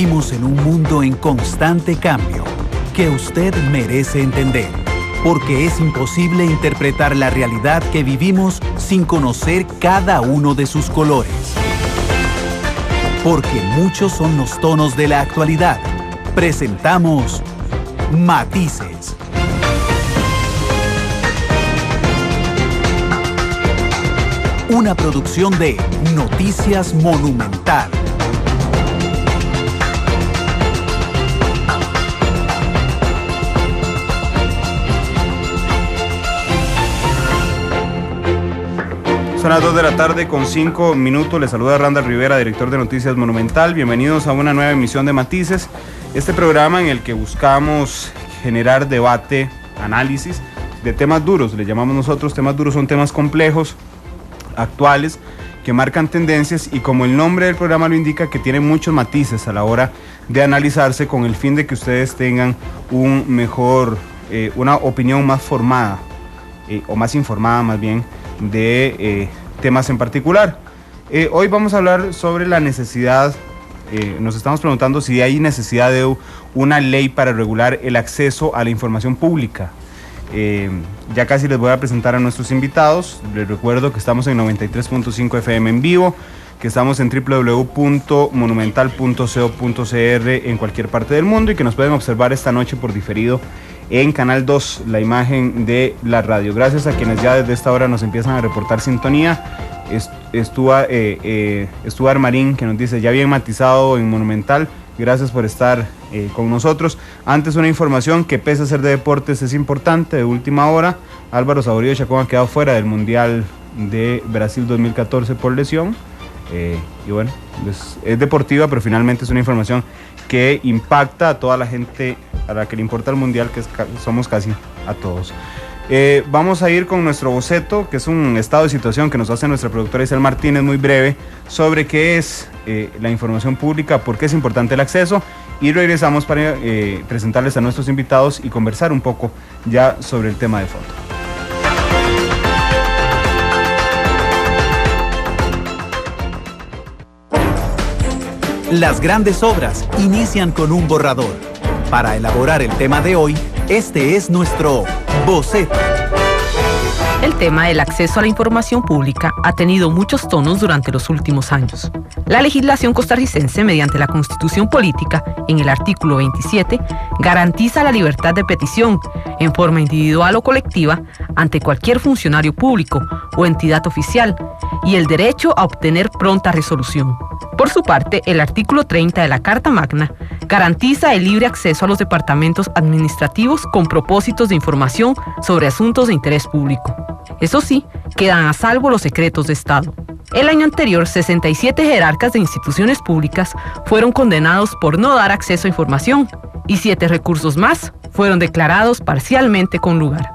Vivimos en un mundo en constante cambio que usted merece entender, porque es imposible interpretar la realidad que vivimos sin conocer cada uno de sus colores. Porque muchos son los tonos de la actualidad. Presentamos Matices. Una producción de Noticias Monumental. Son las 2 de la tarde con 5 minutos. Les saluda Randall Rivera, director de Noticias Monumental. Bienvenidos a una nueva emisión de Matices, este programa en el que buscamos generar debate, análisis de temas duros. Le llamamos nosotros temas duros, son temas complejos, actuales, que marcan tendencias y, como el nombre del programa lo indica, que tienen muchos matices a la hora de analizarse, con el fin de que ustedes tengan un mejor, una opinión más formada o más informada más bien de temas en particular. Hoy vamos a hablar sobre la necesidad, nos estamos preguntando si hay necesidad de una ley para regular el acceso a la información pública. Ya casi les voy a presentar a nuestros invitados. Les recuerdo que estamos en 93.5 FM en vivo, que estamos en www.monumental.co.cr en cualquier parte del mundo y que nos pueden observar esta noche por diferido en Canal 2, la imagen de la radio. Gracias a quienes ya desde esta hora nos empiezan a reportar sintonía. Stuart Marín, que nos dice ya bien matizado en Monumental. Gracias por estar con nosotros. Antes, una información que, pese a ser de deportes, es importante, de última hora. Álvaro Saborío Chacón ha quedado fuera del Mundial de Brasil 2014 por lesión. Y bueno, es deportiva, pero finalmente es una información que impacta a toda la gente a la que le importa el Mundial, que somos casi a todos. Vamos a ir con nuestro boceto, que es un estado de situación que nos hace nuestra productora Isabel Martínez, muy breve, sobre qué es la información pública, por qué es importante el acceso, y regresamos para presentarles a nuestros invitados y conversar un poco ya sobre el tema de fondo. Las grandes obras inician con un borrador. Para elaborar el tema de hoy, este es nuestro boceto. El tema del acceso a la información pública ha tenido muchos tonos durante los últimos años. La legislación costarricense, mediante la Constitución Política, en el artículo 27, garantiza la libertad de petición, en forma individual o colectiva, ante cualquier funcionario público o entidad oficial, y el derecho a obtener pronta resolución. Por su parte, el artículo 30 de la Carta Magna garantiza el libre acceso a los departamentos administrativos con propósitos de información sobre asuntos de interés público. Eso sí, quedan a salvo los secretos de Estado. El año anterior, 67 jerarcas de instituciones públicas fueron condenados por no dar acceso a información y 7 recursos más fueron declarados parcialmente con lugar.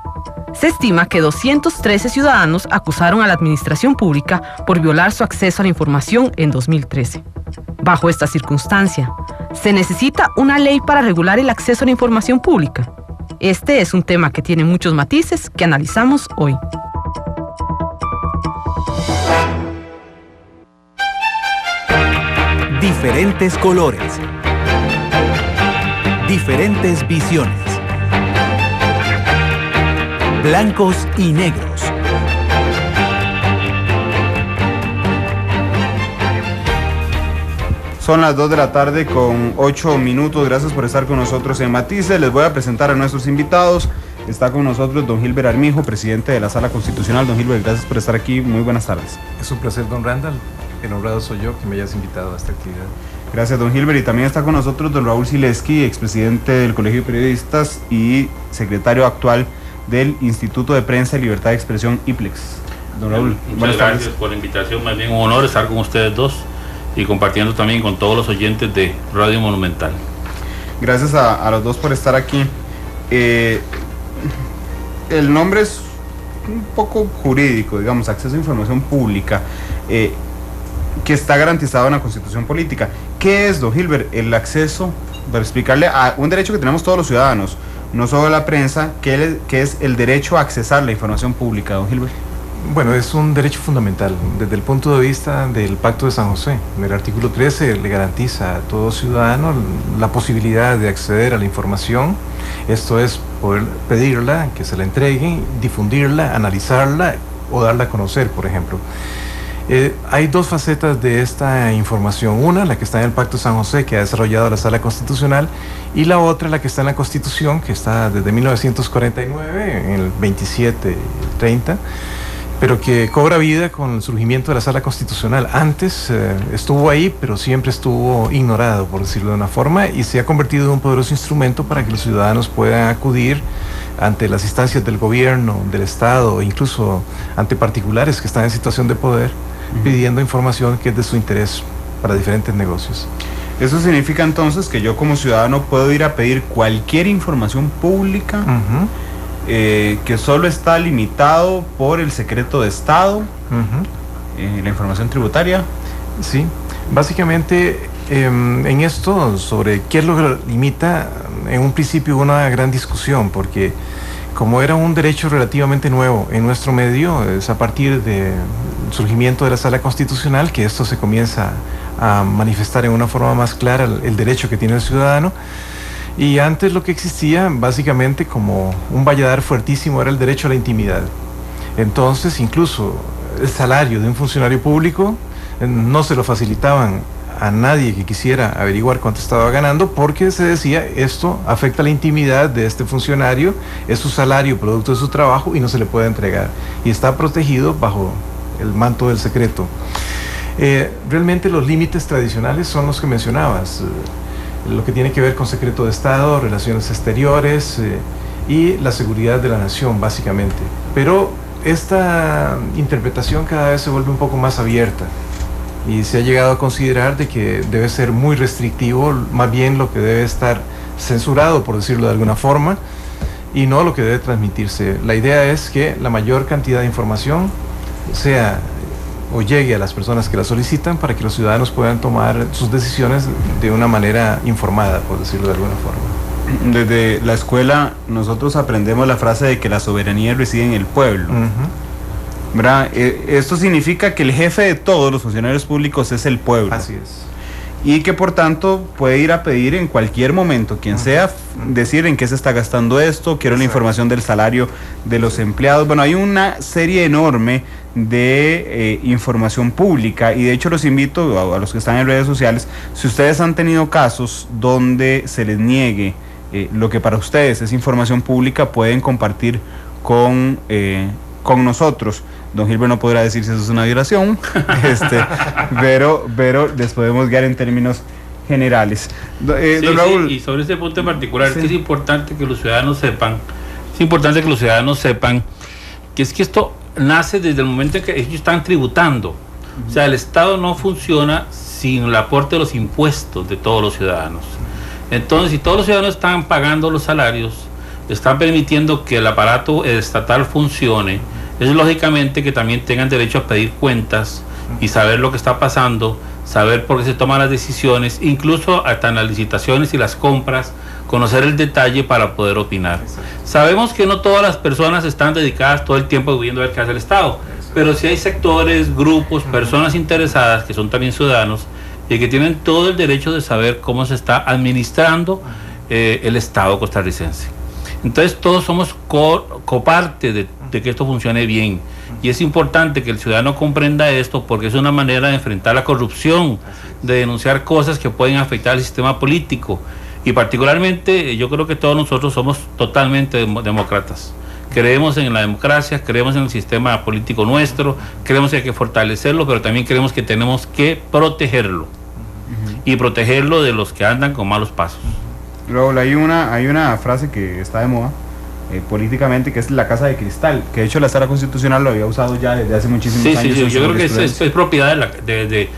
Se estima que 213 ciudadanos acusaron a la administración pública por violar su acceso a la información en 2013. Bajo esta circunstancia, ¿se necesita una ley para regular el acceso a la información pública? Este es un tema que tiene muchos matices que analizamos hoy. Diferentes colores. Diferentes visiones. Blancos y negros. Son las 2 de la tarde con 8 minutos. Gracias por estar con nosotros en Matices. Les voy a presentar a nuestros invitados. Está con nosotros don Gilbert Armijo, presidente de la Sala Constitucional. Don Gilbert, gracias por estar aquí. Muy buenas tardes. Es un placer, don Randall. El honrado soy yo que me hayas invitado a esta actividad. Gracias, don Gilbert. Y también está con nosotros don Raúl Sileski, expresidente del Colegio de Periodistas y secretario actual del Instituto de Prensa y Libertad de Expresión, IPLEX. Don Raúl, muchas gracias por la invitación. Más bien un honor estar con ustedes dos y compartiendo también con todos los oyentes de Radio Monumental. Gracias a los dos por estar aquí. El nombre es un poco jurídico, digamos, acceso a información pública, que está garantizado en la Constitución Política. ¿Qué es, don Gilbert, el acceso, para explicarle a un derecho que tenemos todos los ciudadanos, no solo la prensa, qué es el derecho a accesar la información pública, don Gilbert? Bueno, es un derecho fundamental desde el punto de vista del Pacto de San José. El artículo 13 le garantiza a todo ciudadano la posibilidad de acceder a la información, esto es poder pedirla, que se la entreguen, difundirla, analizarla o darla a conocer, por ejemplo. Hay dos facetas de esta información, una la que está en el Pacto de San José, que ha desarrollado la Sala Constitucional, y la otra la que está en la Constitución, que está desde 1949, en el 27-30, pero que cobra vida con el surgimiento de la Sala Constitucional. Antes estuvo ahí, pero siempre estuvo ignorado, por decirlo de una forma, y se ha convertido en un poderoso instrumento para que los ciudadanos puedan acudir ante las instancias del gobierno, del Estado, e incluso ante particulares que están en situación de poder, pidiendo información que es de su interés para diferentes negocios. Eso significa entonces que yo como ciudadano puedo ir a pedir cualquier información pública que solo está limitado por el secreto de Estado, la información tributaria. Sí, básicamente en esto, sobre qué es lo que limita, en un principio hubo una gran discusión, porque como era un derecho relativamente nuevo en nuestro medio, es a partir del surgimiento de la Sala Constitucional que esto se comienza a manifestar en una forma más clara el derecho que tiene el ciudadano. Y antes lo que existía básicamente como un valladar fuertísimo era el derecho a la intimidad. Entonces incluso el salario de un funcionario público no se lo facilitaban a nadie que quisiera averiguar cuánto estaba ganando, porque se decía, esto afecta la intimidad de este funcionario, es su salario producto de su trabajo y no se le puede entregar, y está protegido bajo el manto del secreto. Realmente los límites tradicionales son los que mencionabas, lo que tiene que ver con secreto de Estado, relaciones exteriores y la seguridad de la nación, básicamente. Pero esta interpretación cada vez se vuelve un poco más abierta, y se ha llegado a considerar de que debe ser muy restrictivo, más bien lo que debe estar censurado, por decirlo de alguna forma, y no lo que debe transmitirse. La idea es que la mayor cantidad de información sea o llegue a las personas que la solicitan, para que los ciudadanos puedan tomar sus decisiones de una manera informada, por decirlo de alguna forma. Desde la escuela nosotros aprendemos la frase de que la soberanía reside en el pueblo. ¿Verdad? Esto significa que el jefe de todos los funcionarios públicos es el pueblo. Así es. Y que por tanto puede ir a pedir en cualquier momento, quien sea, decir en qué se está gastando esto, quiero la información del salario de los empleados. Bueno, hay una serie enorme de información pública, y de hecho los invito a los que están en redes sociales, si ustedes han tenido casos donde se les niegue lo que para ustedes es información pública, pueden compartir con nosotros. Don Gilbert no podrá decir si eso es una violación, pero les podemos guiar en términos generales. Don Raúl. Sí, y sobre este punto en particular, es que es importante que los ciudadanos sepan, que es que esto nace desde el momento en que ellos están tributando. O sea, el Estado no funciona sin el aporte de los impuestos de todos los ciudadanos. Entonces, si todos los ciudadanos están pagando los salarios, están permitiendo que el aparato estatal funcione, es lógicamente que también tengan derecho a pedir cuentas y saber lo que está pasando, saber por qué se toman las decisiones, incluso hasta en las licitaciones y las compras, conocer el detalle para poder opinar. Sabemos que no todas las personas están dedicadas todo el tiempo viendo a ver qué hace el Estado, pero sí hay sectores, grupos, personas interesadas que son también ciudadanos y que tienen todo el derecho de saber cómo se está administrando el Estado costarricense. Entonces todos somos coparte de que esto funcione bien, y es importante que el ciudadano comprenda esto, porque es una manera de enfrentar la corrupción, de denunciar cosas que pueden afectar al sistema político, y particularmente yo creo que todos nosotros somos totalmente demócratas. Creemos en la democracia, creemos en el sistema político nuestro, creemos que hay que fortalecerlo, pero también creemos que tenemos que protegerlo, y protegerlo de los que andan con malos pasos. Raúl, hay una frase que está de moda políticamente, que es la casa de cristal, que de hecho la Sala Constitucional lo había usado ya desde hace muchísimos años. Sí, yo creo que es propiedad de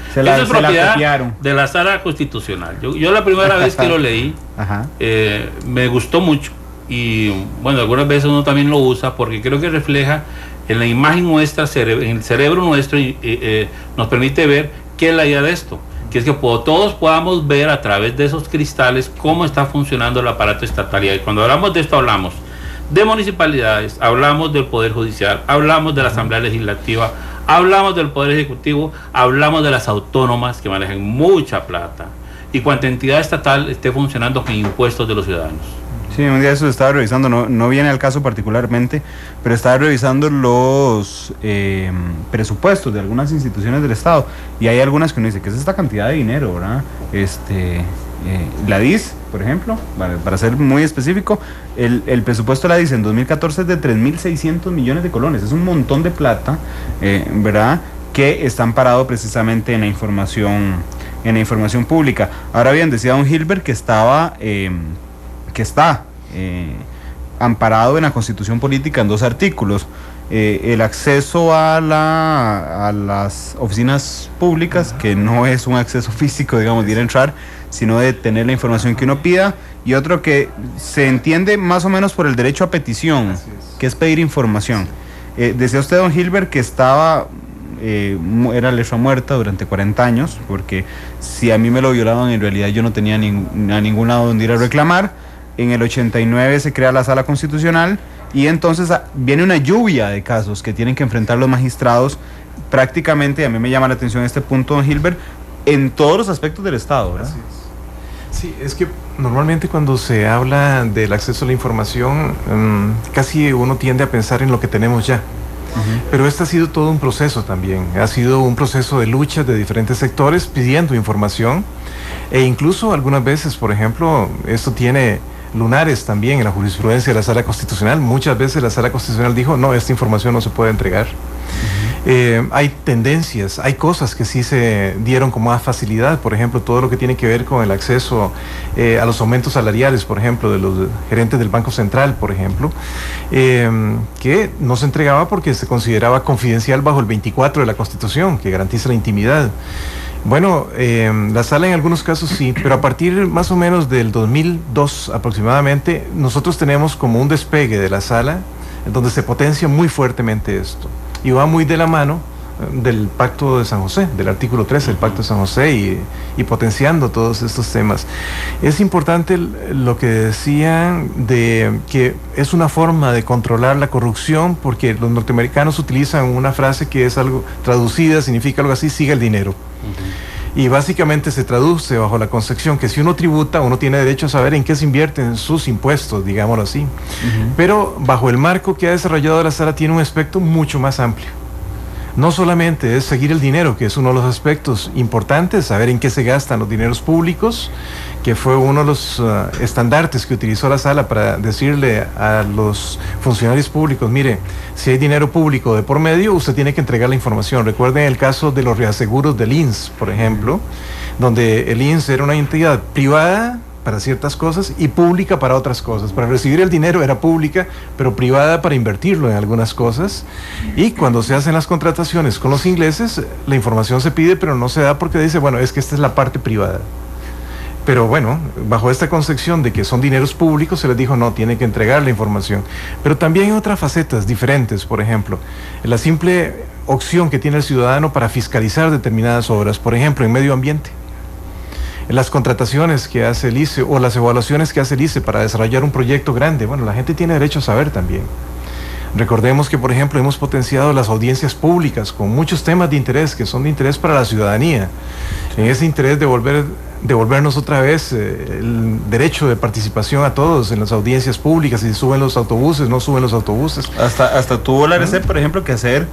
la Sala Constitucional. Yo la primera vez que lo leí, me gustó mucho, y bueno, algunas veces uno también lo usa, porque creo que refleja en la imagen nuestra, en el cerebro nuestro, y nos permite ver qué es la idea de esto, que es que todos podamos ver a través de esos cristales cómo está funcionando el aparato estatal. Y cuando hablamos de esto, hablamos de municipalidades, hablamos del Poder Judicial, hablamos de la Asamblea Legislativa, hablamos del Poder Ejecutivo, hablamos de las autónomas que manejan mucha plata, y cuanta entidad estatal esté funcionando con impuestos de los ciudadanos. Sí, un día eso estaba revisando, no viene al caso particularmente, pero estaba revisando los presupuestos de algunas instituciones del Estado, y hay algunas que uno dice, ¿qué es esta cantidad de dinero, verdad? La DIS, por ejemplo, para ser muy específico, el presupuesto de la DIS en 2014 es de 3.600 millones de colones, es un montón de plata, ¿verdad?, que están parados precisamente en la información pública. Ahora bien, decía don Gilbert que está amparado en la Constitución Política en 2 artículos. El acceso a las oficinas públicas, que no es un acceso físico, digamos, de ir a entrar, sino de tener la información que uno pida, y otro que se entiende más o menos por el derecho a petición, que es pedir información. Decía usted, don Gilbert, que era letra muerta durante 40 años, porque si a mí me lo violaban, en realidad yo no tenía a ningún lado donde ir a reclamar. En el 89 se crea la Sala Constitucional, y entonces viene una lluvia de casos que tienen que enfrentar los magistrados, prácticamente, a mí me llama la atención este punto, don Gilbert, en todos los aspectos del Estado, ¿verdad? Así es. Sí, es que normalmente cuando se habla del acceso a la información, casi uno tiende a pensar en lo que tenemos ya. Pero este ha sido todo un proceso también, ha sido un proceso de lucha de diferentes sectores pidiendo información, e incluso algunas veces, por ejemplo, esto tiene lunares también en la jurisprudencia de la Sala Constitucional. Muchas veces la Sala Constitucional dijo, no, esta información no se puede entregar. Hay tendencias, hay cosas que sí se dieron con más facilidad, por ejemplo, todo lo que tiene que ver con el acceso a los aumentos salariales, por ejemplo, de los gerentes del Banco Central, por ejemplo, que no se entregaba porque se consideraba confidencial bajo el 24 de la Constitución, que garantiza la intimidad. Bueno, la sala en algunos casos sí, pero a partir más o menos del 2002 aproximadamente, nosotros tenemos como un despegue de la sala, donde se potencia muy fuertemente esto, y va muy de la mano del Pacto de San José, del artículo 13 del Pacto de San José, y potenciando todos estos temas. Es importante lo que decían de que es una forma de controlar la corrupción, porque los norteamericanos utilizan una frase que es algo traducida, significa algo así, sigue el dinero. Y básicamente se traduce bajo la concepción que si uno tributa, uno tiene derecho a saber en qué se invierten sus impuestos, digámoslo así. Pero bajo el marco que ha desarrollado la sala tiene un aspecto mucho más amplio. No solamente es seguir el dinero, que es uno de los aspectos importantes, saber en qué se gastan los dineros públicos, que fue uno de los estandartes que utilizó la sala para decirle a los funcionarios públicos, mire, si hay dinero público de por medio, usted tiene que entregar la información. Recuerden el caso de los reaseguros del INS, por ejemplo, donde el INS era una entidad privada para ciertas cosas y pública para otras cosas. Para recibir el dinero era pública, pero privada para invertirlo en algunas cosas. Y cuando se hacen las contrataciones con los ingleses, la información se pide, pero no se da porque dice, bueno, es que esta es la parte privada. Pero bueno, bajo esta concepción de que son dineros públicos, se les dijo, no, tiene que entregar la información. Pero también hay otras facetas diferentes, por ejemplo, la simple opción que tiene el ciudadano para fiscalizar determinadas obras, por ejemplo, en medio ambiente. Las contrataciones que hace el ICE o las evaluaciones que hace el ICE para desarrollar un proyecto grande, bueno, la gente tiene derecho a saber también. Recordemos que, por ejemplo, hemos potenciado las audiencias públicas con muchos temas de interés que son de interés para la ciudadanía. En ese interés de devolvernos otra vez el derecho de participación a todos en las audiencias públicas, si suben los autobuses, no suben los autobuses. Hasta tuvo la RC, por ejemplo, que hacer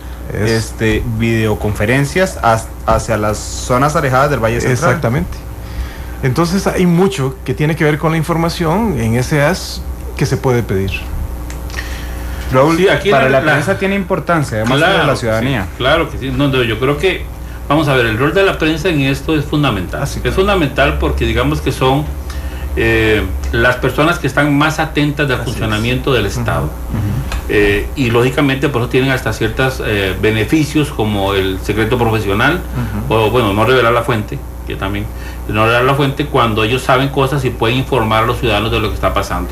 videoconferencias hacia las zonas alejadas del Valle Central. Exactamente. Entonces hay mucho que tiene que ver con la información en ese as que se puede pedir. Raúl, sí, aquí para la prensa tiene importancia, además para la ciudadanía. Sí, claro que sí. No, yo creo que, vamos a ver, el rol de la prensa en esto es fundamental. Es fundamental porque digamos que son las personas que están más atentas del funcionamiento del Estado. Y lógicamente por eso tienen hasta ciertos beneficios como el secreto profesional, o bueno, no revelar la fuente, que también no revelar la fuente cuando ellos saben cosas y pueden informar a los ciudadanos de lo que está pasando.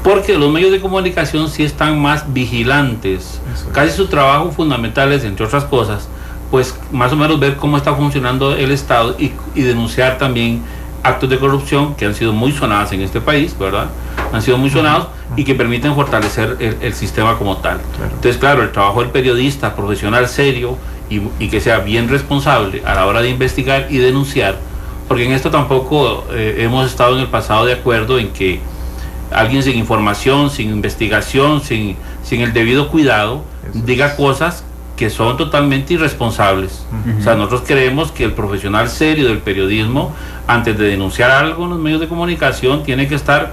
Porque los medios de comunicación sí están más vigilantes. Casi su trabajo fundamental es, entre otras cosas, pues más o menos ver cómo está funcionando el Estado y denunciar también actos de corrupción que han sido muy sonados en este país, ¿verdad? han sido muy sonados y que permiten fortalecer el sistema como tal. Entonces, claro, el trabajo del periodista profesional serio y que sea bien responsable a la hora de investigar y denunciar, porque en esto tampoco hemos estado en el pasado de acuerdo en que alguien sin información, sin investigación, sin el debido cuidado, diga cosas que son totalmente irresponsables. O sea, nosotros creemos que el profesional serio del periodismo, antes de denunciar algo en los medios de comunicación, tiene que estar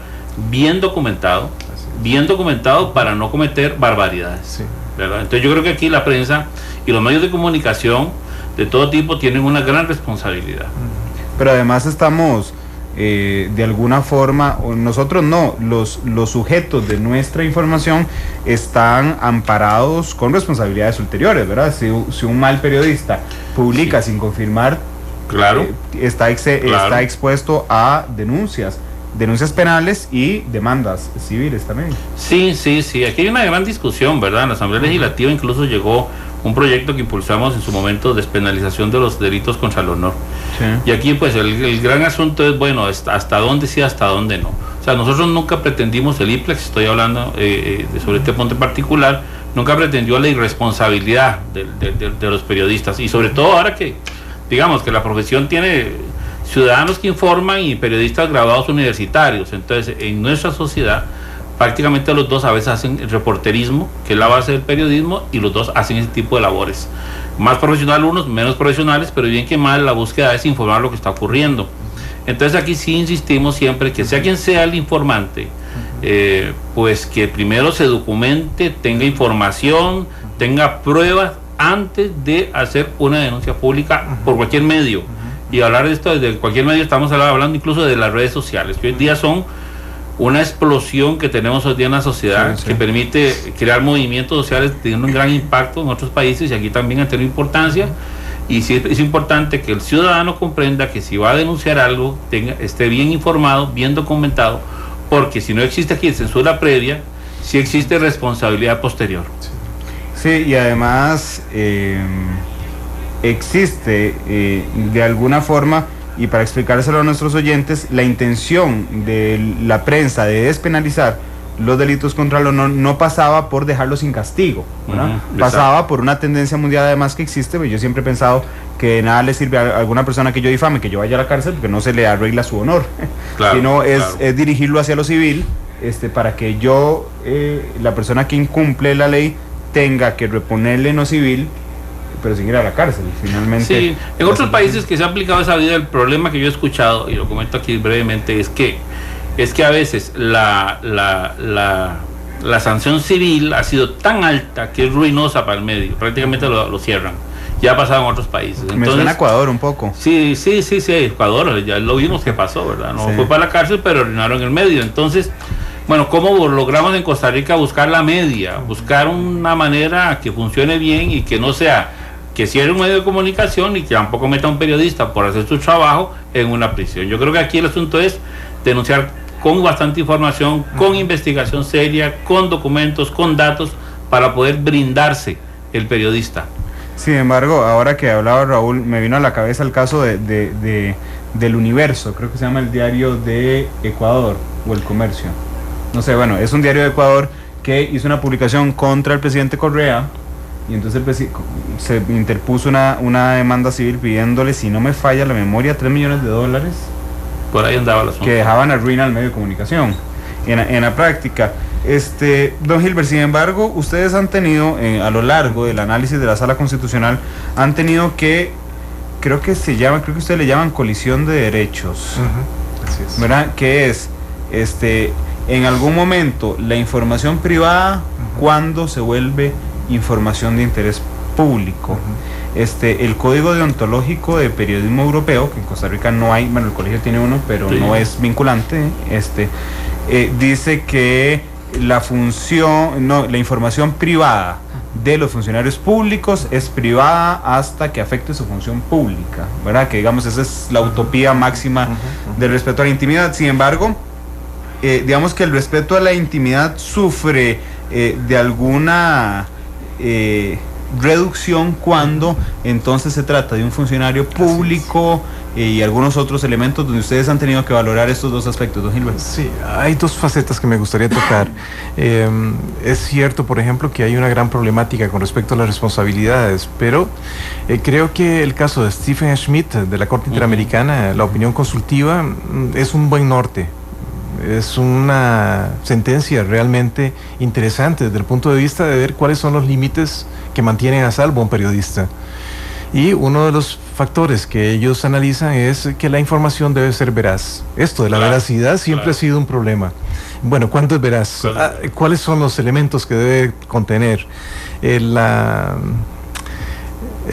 bien documentado para no cometer barbaridades, ¿verdad? Entonces yo creo que aquí la prensa y los medios de comunicación de todo tipo tienen una gran responsabilidad. Pero además estamos de alguna forma, nosotros no, los sujetos de nuestra información están amparados con responsabilidades ulteriores, ¿verdad? Si un mal periodista publica sin confirmar, claro, está expuesto a denuncias penales y demandas civiles también. Sí, aquí hay una gran discusión, ¿verdad? En la Asamblea Legislativa incluso llegó un proyecto que impulsamos en su momento, despenalización de los delitos contra el honor. Sí. Y aquí pues el gran asunto es, bueno, hasta dónde sí, hasta dónde no. O sea, nosotros nunca pretendimos, el IPLEX, estoy hablando sobre este punto en particular, nunca pretendió la irresponsabilidad de los periodistas, y sobre todo ahora que, digamos, que la profesión tiene ciudadanos que informan y periodistas graduados universitarios. Entonces, en nuestra sociedad, prácticamente los dos a veces hacen el reporterismo, que es la base del periodismo, y los dos hacen ese tipo de labores. Más profesionales unos, menos profesionales, pero bien que mal la búsqueda es informar lo que está ocurriendo. Entonces aquí sí insistimos siempre que sea quien sea el informante, pues que primero se documente, tenga información, tenga pruebas antes de hacer una denuncia pública por cualquier medio. Y hablar de esto desde cualquier medio, estamos hablando incluso de las redes sociales, que hoy día son una explosión que tenemos hoy día en la sociedad, que permite crear movimientos sociales, tienen un gran impacto en otros países y aquí también han tenido importancia. Y sí es importante que el ciudadano comprenda que si va a denunciar algo, esté bien informado, bien documentado, porque si no existe aquí censura previa, sí existe responsabilidad posterior. Sí, y además existe de alguna forma, y para explicárselo a nuestros oyentes, la intención de la prensa de despenalizar los delitos contra el honor no pasaba por dejarlos sin castigo, ¿verdad? Pasaba por una tendencia mundial además que existe. Pues yo siempre he pensado que de nada le sirve a alguna persona que yo difame, que yo vaya a la cárcel, porque no se le arregla su honor, sino es dirigirlo hacia lo civil, para que yo, la persona que incumple la ley, tenga que reponerle en lo civil, pero sin ir a la cárcel, finalmente. Sí, en otros países que se ha aplicado esa vida, el problema que yo he escuchado, y lo comento aquí brevemente, es que a veces la sanción civil ha sido tan alta que es ruinosa para el medio, prácticamente lo cierran. Ya ha pasado en otros países. Entonces, me suena a Ecuador un poco. Sí, Ecuador, ya lo vimos que pasó, ¿verdad? No fue para la cárcel, pero arruinaron el medio. Entonces, bueno, ¿cómo logramos en Costa Rica buscar la media? Buscar una manera que funcione bien y que no sea que cierre un medio de comunicación y que tampoco meta a un periodista por hacer su trabajo en una prisión. Yo creo que aquí el asunto es denunciar con bastante información, con investigación seria, con documentos, con datos, para poder brindarse el periodista. Sin embargo, ahora que hablaba Raúl, me vino a la cabeza el caso del Universo, creo que se llama el Diario de Ecuador, o El Comercio. No sé, bueno, es un diario de Ecuador que hizo una publicación contra el presidente Correa, y entonces se interpuso una demanda civil pidiéndole, si no me falla la memoria, $3 millones. Por ahí andaba el asunto. Que dejaban a ruina al medio de comunicación en la práctica. Don Gilbert, sin embargo, ustedes han tenido, a lo largo del análisis de la Sala Constitucional, han tenido que, creo que ustedes le llaman colisión de derechos, así es, ¿verdad? Que es, en algún momento, la información privada, cuando se vuelve información de interés público. El Código Deontológico de Periodismo Europeo, que en Costa Rica no hay, bueno, el colegio tiene uno, pero no es vinculante, dice que la información privada de los funcionarios públicos es privada hasta que afecte su función pública, ¿verdad? Que digamos, esa es la utopía máxima del respeto a la intimidad. Sin embargo, digamos que el respeto a la intimidad sufre de alguna reducción cuando entonces se trata de un funcionario público y algunos otros elementos donde ustedes han tenido que valorar estos dos aspectos, don Gilbert? Sí, hay dos facetas que me gustaría tocar. Es cierto, por ejemplo, que hay una gran problemática con respecto a las responsabilidades, pero creo que el caso de Stephen Schmidt de la Corte Interamericana, la opinión consultiva, es un buen norte. Es una sentencia realmente interesante desde el punto de vista de ver cuáles son los límites que mantienen a salvo a un periodista. Y uno de los factores que ellos analizan es que la información debe ser veraz. Esto de la veracidad siempre ha sido un problema. Bueno, ¿cuánto es veraz? ¿Cuáles son los elementos que debe contener? El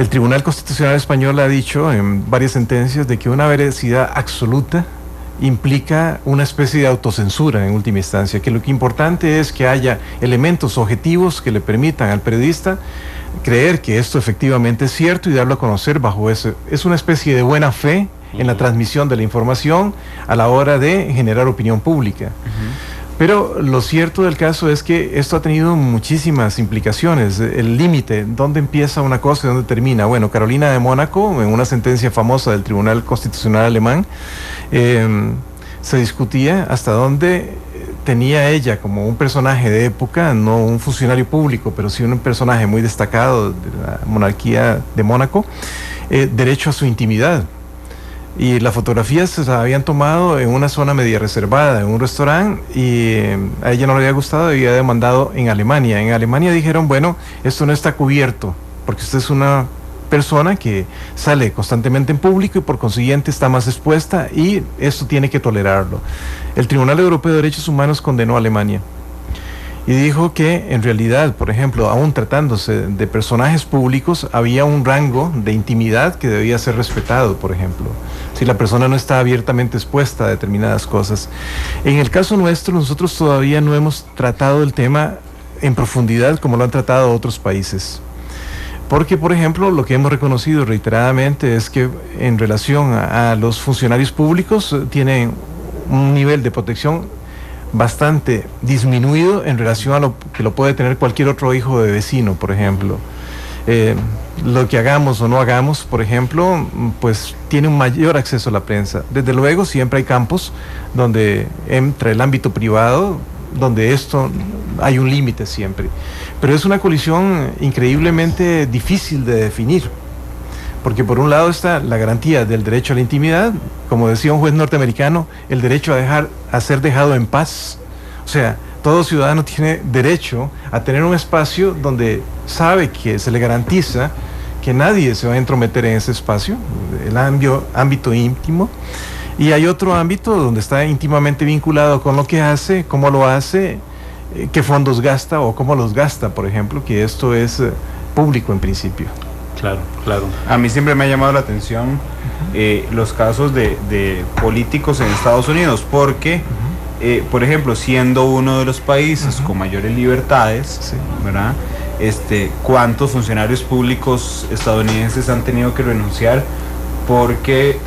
Tribunal Constitucional Español ha dicho en varias sentencias de que una veracidad absoluta implica una especie de autocensura en última instancia, que lo que importante es que haya elementos objetivos que le permitan al periodista creer que esto efectivamente es cierto y darlo a conocer bajo eso. Es una especie de buena fe en la transmisión de la información a la hora de generar opinión pública. Pero lo cierto del caso es que esto ha tenido muchísimas implicaciones. El límite, ¿dónde empieza una cosa y dónde termina? Bueno, Carolina de Mónaco, en una sentencia famosa del Tribunal Constitucional Alemán, se discutía hasta dónde tenía ella, como un personaje de época, no un funcionario público, pero sí un personaje muy destacado de la monarquía de Mónaco, derecho a su intimidad. Y las fotografías se las habían tomado en una zona media reservada, en un restaurante, y a ella no le había gustado y había demandado en Alemania. En Alemania dijeron, bueno, esto no está cubierto, porque usted es una persona que sale constantemente en público y por consiguiente está más expuesta y esto tiene que tolerarlo. El Tribunal Europeo de Derechos Humanos condenó a Alemania y dijo que en realidad, por ejemplo, aún tratándose de personajes públicos, había un rango de intimidad que debía ser respetado, por ejemplo, si la persona no está abiertamente expuesta a determinadas cosas. En el caso nuestro, nosotros todavía no hemos tratado el tema en profundidad como lo han tratado otros países. Porque, por ejemplo, lo que hemos reconocido reiteradamente es que en relación a los funcionarios públicos tienen un nivel de protección bastante disminuido en relación a lo que lo puede tener cualquier otro hijo de vecino, por ejemplo. Lo que hagamos o no hagamos, por ejemplo, pues tiene un mayor acceso a la prensa. Desde luego, siempre hay campos donde entra el ámbito privado, donde esto hay un límite siempre. Pero es una colisión increíblemente difícil de definir, porque por un lado está la garantía del derecho a la intimidad, como decía un juez norteamericano, el derecho a ser dejado en paz. O sea, todo ciudadano tiene derecho a tener un espacio donde sabe que se le garantiza que nadie se va a entrometer en ese espacio, el ámbito íntimo. Y hay otro ámbito donde está íntimamente vinculado con lo que hace, cómo lo hace, qué fondos gasta o cómo los gasta, por ejemplo, que esto es público en principio. Claro, claro. A mí siempre me ha llamado la atención los casos de políticos en Estados Unidos, porque, por ejemplo, siendo uno de los países con mayores libertades, ¿verdad? ¿Cuántos funcionarios públicos estadounidenses han tenido que renunciar porque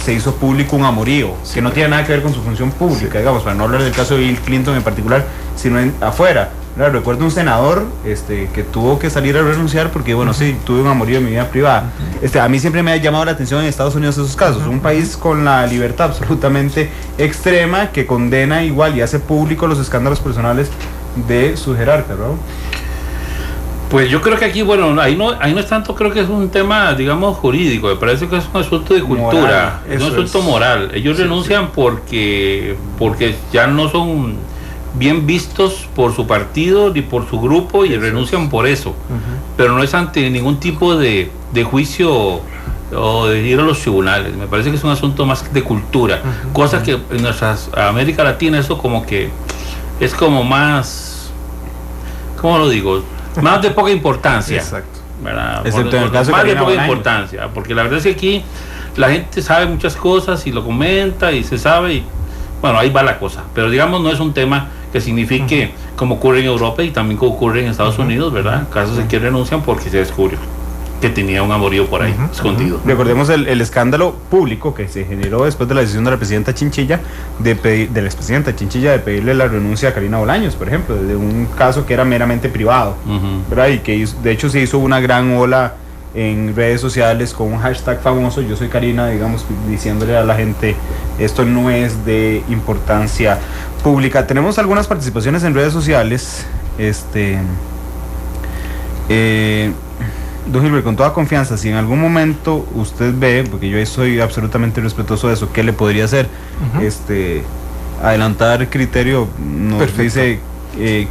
se hizo público un amorío, que no tiene nada que ver con su función pública, digamos, para no hablar del caso de Bill Clinton en particular, sino afuera? Claro, recuerdo un senador que tuvo que salir a renunciar porque, bueno, sí, tuve un amorío en mi vida privada. A mí siempre me ha llamado la atención en Estados Unidos esos casos, un país con la libertad absolutamente extrema que condena igual y hace público los escándalos personales de su jerarca, ¿no? Pues yo creo que aquí, bueno, ahí no es tanto, creo que es un tema, digamos, jurídico, me parece que es un asunto de cultura, moral, es un asunto moral. Ellos renuncian porque ya no son bien vistos por su partido ni por su grupo y renuncian por eso, pero no es ante ningún tipo de juicio o de ir a los tribunales. Me parece que es un asunto más de cultura, cosa que en nuestra América Latina eso como que es como más, ¿cómo lo digo? Más de poca importancia. Exacto. Excepto en el caso más de poca importancia, porque la verdad es que aquí la gente sabe muchas cosas y lo comenta y se sabe y bueno, ahí va la cosa, pero digamos no es un tema que signifique como ocurre en Europa y también como ocurre en Estados Unidos, ¿verdad? Casos en que renuncian porque se descubrió. que tenía un amorío por ahí escondido. Recordemos el escándalo público que se generó después de la decisión de la presidenta Chinchilla, de la expresidenta Chinchilla, de pedirle la renuncia a Karina Bolaños, por ejemplo, de un caso que era meramente privado, ¿verdad? Y que de hecho se hizo una gran ola en redes sociales con un hashtag famoso, yo soy Karina, digamos, diciéndole a la gente, esto no es de importancia pública. Tenemos algunas participaciones en redes sociales. Don Gilbert, con toda confianza, si en algún momento usted ve, porque yo soy absolutamente respetuoso de eso, ¿qué le podría hacer? Adelantar criterio, nos Perfecto. Dice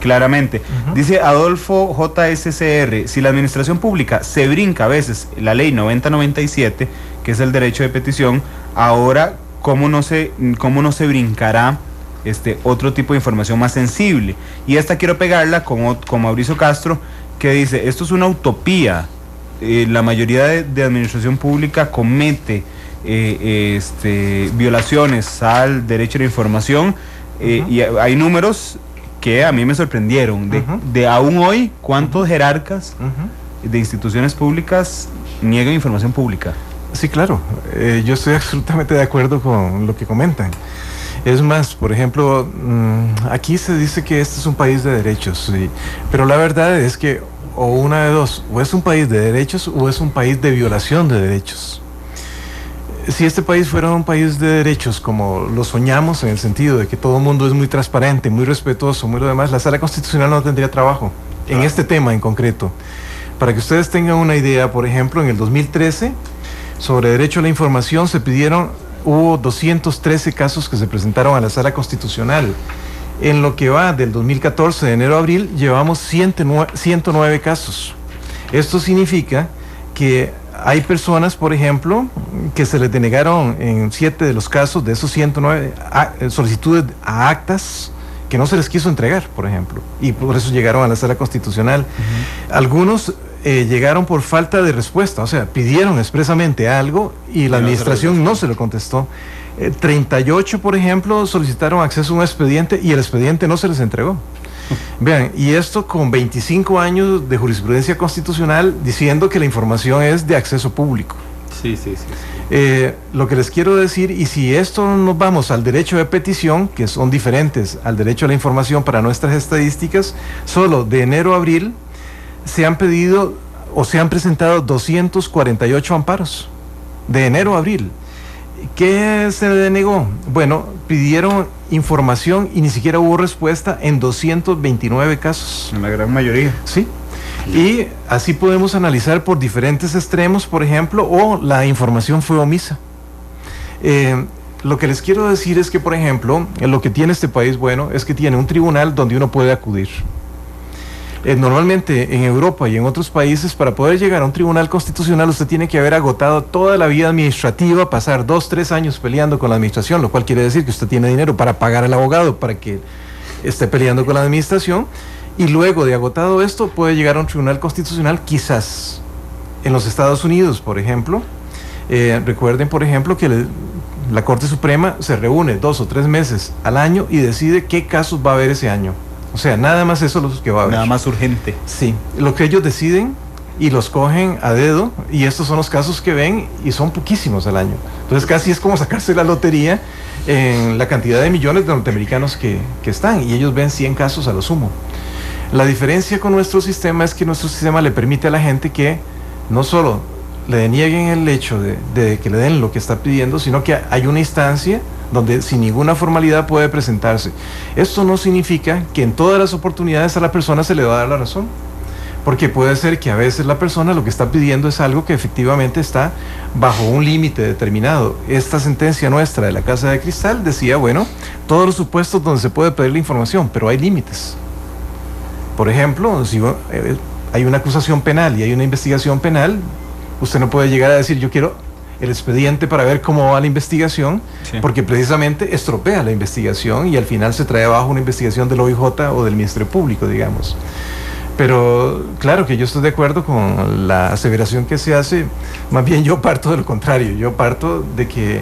claramente. Dice Adolfo JSCR, si la administración pública se brinca a veces la ley 9097, que es el derecho de petición, ahora ¿cómo no se brincará otro tipo de información más sensible? Y esta quiero pegarla con Mauricio Castro, que dice, esto es una utopía. La mayoría de administración pública comete violaciones al derecho a la información, y hay números que a mí me sorprendieron, de aún hoy, ¿cuántos jerarcas de instituciones públicas niegan información pública? Sí, claro, yo estoy absolutamente de acuerdo con lo que comentan. Es más, por ejemplo, aquí se dice que este es un país de derechos, sí, pero la verdad es que o una de dos, o es un país de derechos o es un país de violación de derechos. Si este país fuera un país de derechos como lo soñamos, en el sentido de que todo el mundo es muy transparente, muy respetuoso, muy lo demás, la Sala Constitucional no tendría trabajo en este tema en concreto. Para que ustedes tengan una idea, por ejemplo, en el 2013, sobre derecho a la información hubo 213 casos que se presentaron a la Sala Constitucional. En lo que va del 2014, de enero a abril, llevamos 109 casos. Esto significa que hay personas, por ejemplo, que se les denegaron en 7 de los casos de esos 109 solicitudes a actas que no se les quiso entregar, por ejemplo, y por eso llegaron a la Sala Constitucional. Algunos llegaron por falta de respuesta, o sea, pidieron expresamente algo y la administración no se lo contestó. 38, por ejemplo, solicitaron acceso a un expediente y el expediente no se les entregó. Vean, y esto con 25 años de jurisprudencia constitucional diciendo que la información es de acceso público. Sí. Lo que les quiero decir, y si esto nos vamos al derecho de petición, que son diferentes al derecho a la información para nuestras estadísticas, solo de enero a abril se han pedido o se han presentado 248 amparos, de enero a abril. ¿Qué se denegó? Bueno, pidieron información y ni siquiera hubo respuesta en 229 casos. En la gran mayoría. Sí. Y así podemos analizar por diferentes extremos, por ejemplo, o la información fue omisa. Lo que les quiero decir es que, por ejemplo, lo que tiene este país, bueno, es que tiene un tribunal donde uno puede acudir. Normalmente en Europa y en otros países, para poder llegar a un tribunal constitucional, usted tiene que haber agotado toda la vida administrativa, pasar 2-3 años peleando con la administración, lo cual quiere decir que usted tiene dinero para pagar al abogado para que esté peleando con la administración, y luego de agotado esto puede llegar a un tribunal constitucional, quizás. En los Estados Unidos, por ejemplo, recuerden, por ejemplo, que la Corte Suprema se reúne 2 o 3 meses al año y decide qué casos va a haber ese año. O sea, nada más eso es lo que va a haber. Nada más urgente. Sí, lo que ellos deciden y los cogen a dedo, y estos son los casos que ven y son poquísimos al año. Entonces casi es como sacarse la lotería en la cantidad de millones de norteamericanos que están, y ellos ven 100 casos a lo sumo. La diferencia con nuestro sistema es que nuestro sistema le permite a la gente que no solo le denieguen el hecho de que le den lo que está pidiendo, sino que hay una instancia donde sin ninguna formalidad puede presentarse. Esto no significa que en todas las oportunidades a la persona se le va a dar la razón, porque puede ser que a veces la persona lo que está pidiendo es algo que efectivamente está bajo un límite determinado. Esta sentencia nuestra de la Casa de Cristal decía, bueno, todos los supuestos donde se puede pedir la información, pero hay límites. Por ejemplo, si hay una acusación penal y hay una investigación penal, usted no puede llegar a decir, yo quiero el expediente para ver cómo va la investigación, sí, porque precisamente estropea la investigación y al final se trae abajo una investigación del OIJ o del Ministerio Público, digamos. Pero claro que yo estoy de acuerdo con la aseveración que se hace. Más bien yo parto de lo contrario. Yo parto de que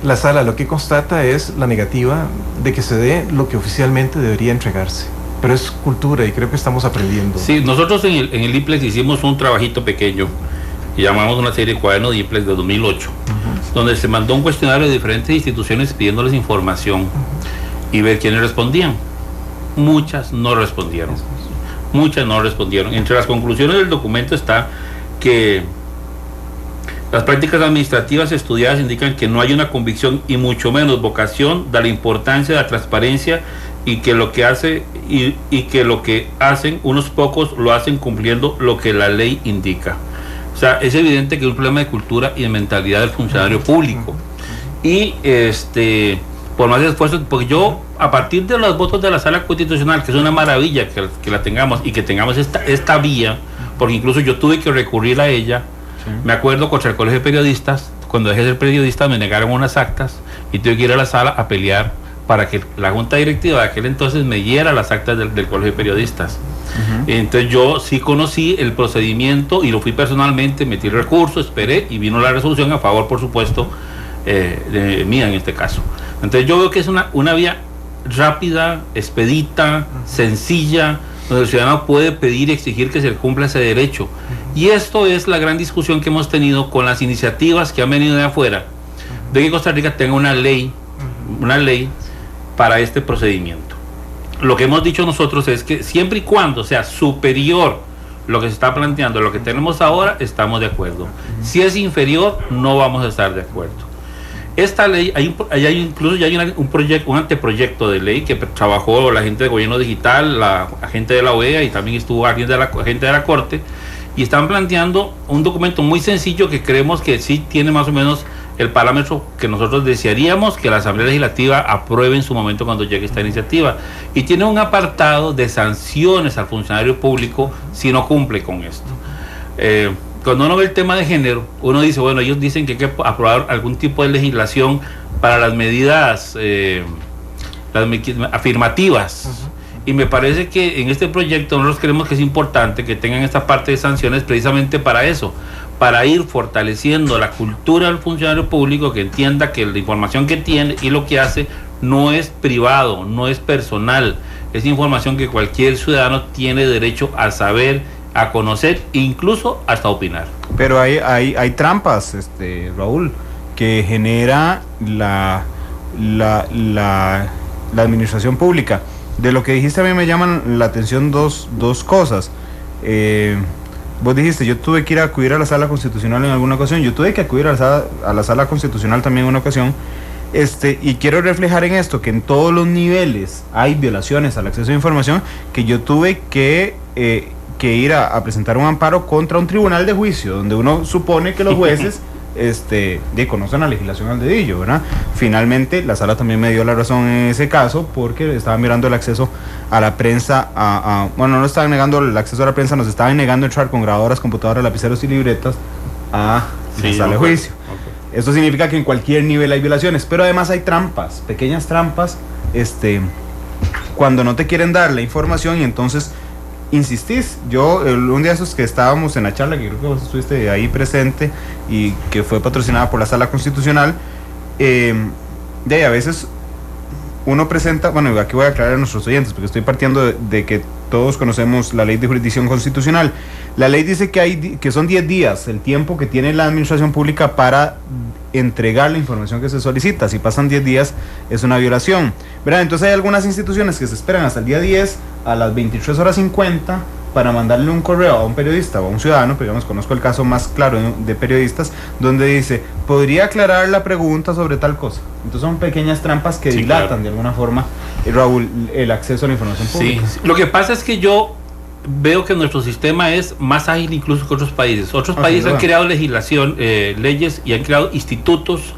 la sala lo que constata es la negativa de que se dé lo que oficialmente debería entregarse. Pero es cultura y creo que estamos aprendiendo. Sí, nosotros en el IPLEX hicimos un trabajito pequeño y llamamos una serie de cuadernos Diplex de 2008, donde se mandó un cuestionario de diferentes instituciones pidiéndoles información y ver quiénes respondían. Muchas no respondieron. Entre las conclusiones del documento está que las prácticas administrativas estudiadas indican que no hay una convicción y mucho menos vocación de la importancia de la transparencia, y que lo que hacen unos pocos lo hacen cumpliendo lo que la ley indica. O sea, es evidente que es un problema de cultura y de mentalidad del funcionario público. Y por más esfuerzos, porque yo, a partir de los votos de la Sala Constitucional, que es una maravilla que la tengamos y que tengamos esta vía, porque incluso yo tuve que recurrir a ella. Me acuerdo contra el Colegio de Periodistas, cuando dejé de ser periodista me negaron unas actas y tuve que ir a la sala a pelear para que la junta directiva de aquel entonces me diera las actas del Colegio de Periodistas. Entonces yo sí conocí el procedimiento y lo fui personalmente, metí el recurso, esperé y vino la resolución a favor, por supuesto, de mía en este caso. Entonces yo veo que es una vía rápida, expedita, sencilla, donde el ciudadano puede pedir y exigir que se le cumpla ese derecho. Y esto es la gran discusión que hemos tenido con las iniciativas que han venido de afuera, de que Costa Rica tenga una ley para este procedimiento. Lo que hemos dicho nosotros es que siempre y cuando sea superior lo que se está planteando a lo que tenemos ahora, estamos de acuerdo. Si es inferior, no vamos a estar de acuerdo. Esta ley, incluso ya hay un anteproyecto de ley que trabajó la gente de Gobierno Digital, la gente de la OEA, y también estuvo alguien de la gente de la Corte, y están planteando un documento muy sencillo que creemos que sí tiene más o menos el parámetro que nosotros desearíamos que la Asamblea Legislativa apruebe en su momento cuando llegue esta iniciativa, y tiene un apartado de sanciones al funcionario público si no cumple con esto. Cuando uno ve el tema de género, uno dice, bueno, ellos dicen que hay que aprobar algún tipo de legislación para las medidas afirmativas. Y me parece que en este proyecto nosotros creemos que es importante que tengan esta parte de sanciones precisamente para eso, para ir fortaleciendo la cultura del funcionario público, que entienda que la información que tiene y lo que hace no es privado, no es personal, es información que cualquier ciudadano tiene derecho a saber, a conocer, incluso hasta opinar. Pero hay trampas, Raúl, que genera la administración pública. De lo que dijiste a mí me llaman la atención dos cosas. Vos dijiste, yo tuve que ir a acudir a la Sala Constitucional en alguna ocasión. Yo tuve que acudir a la Sala Constitucional también en una ocasión. Y quiero reflejar en esto que en todos los niveles hay violaciones al acceso a información, que yo tuve que ir a presentar un amparo contra un tribunal de juicio, donde uno supone que los jueces conocen la legislación al dedillo, ¿verdad? Finalmente la sala también me dio la razón en ese caso, porque estaban mirando el acceso a la prensa, bueno, no estaban negando el acceso a la prensa, nos estaban negando entrar con grabadoras, computadoras, lapiceros y libretas a la sala de juicio. Okay. Esto significa que en cualquier nivel hay violaciones, pero además hay trampas, pequeñas trampas, cuando no te quieren dar la información y entonces insistís. Yo, un día de esos que estábamos en la charla, que creo que vos estuviste ahí presente y que fue patrocinada por la Sala Constitucional, de ahí a veces uno presenta, bueno, aquí voy a aclarar a nuestros oyentes porque estoy partiendo de que todos conocemos la Ley de Jurisdicción Constitucional. La ley dice que son 10 días el tiempo que tiene la administración pública para entregar la información que se solicita. Si pasan 10 días es una violación, ¿verdad? Entonces hay algunas instituciones que se esperan hasta el día 10 a las 23:50 para mandarle un correo a un periodista o a un ciudadano, pero digamos, conozco el caso más claro de periodistas, donde dice, ¿podría aclarar la pregunta sobre tal cosa? Entonces son pequeñas trampas que dilatan, claro, de alguna forma, Raúl, el acceso a la información pública. Sí, lo que pasa es que yo veo que nuestro sistema es más ágil incluso que otros países. Otros países han creado legislación, leyes, y han creado institutos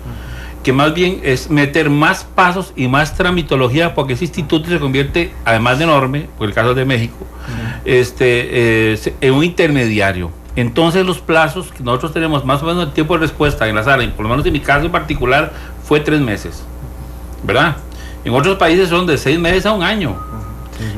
que más bien es meter más pasos y más tramitología, porque ese instituto se convierte, además de enorme, por el caso de México, en un intermediario. Entonces los plazos que nosotros tenemos, más o menos el tiempo de respuesta en la sala, y por lo menos en mi caso en particular, fue 3 meses, ¿verdad? En otros países son de 6 meses a 1 año.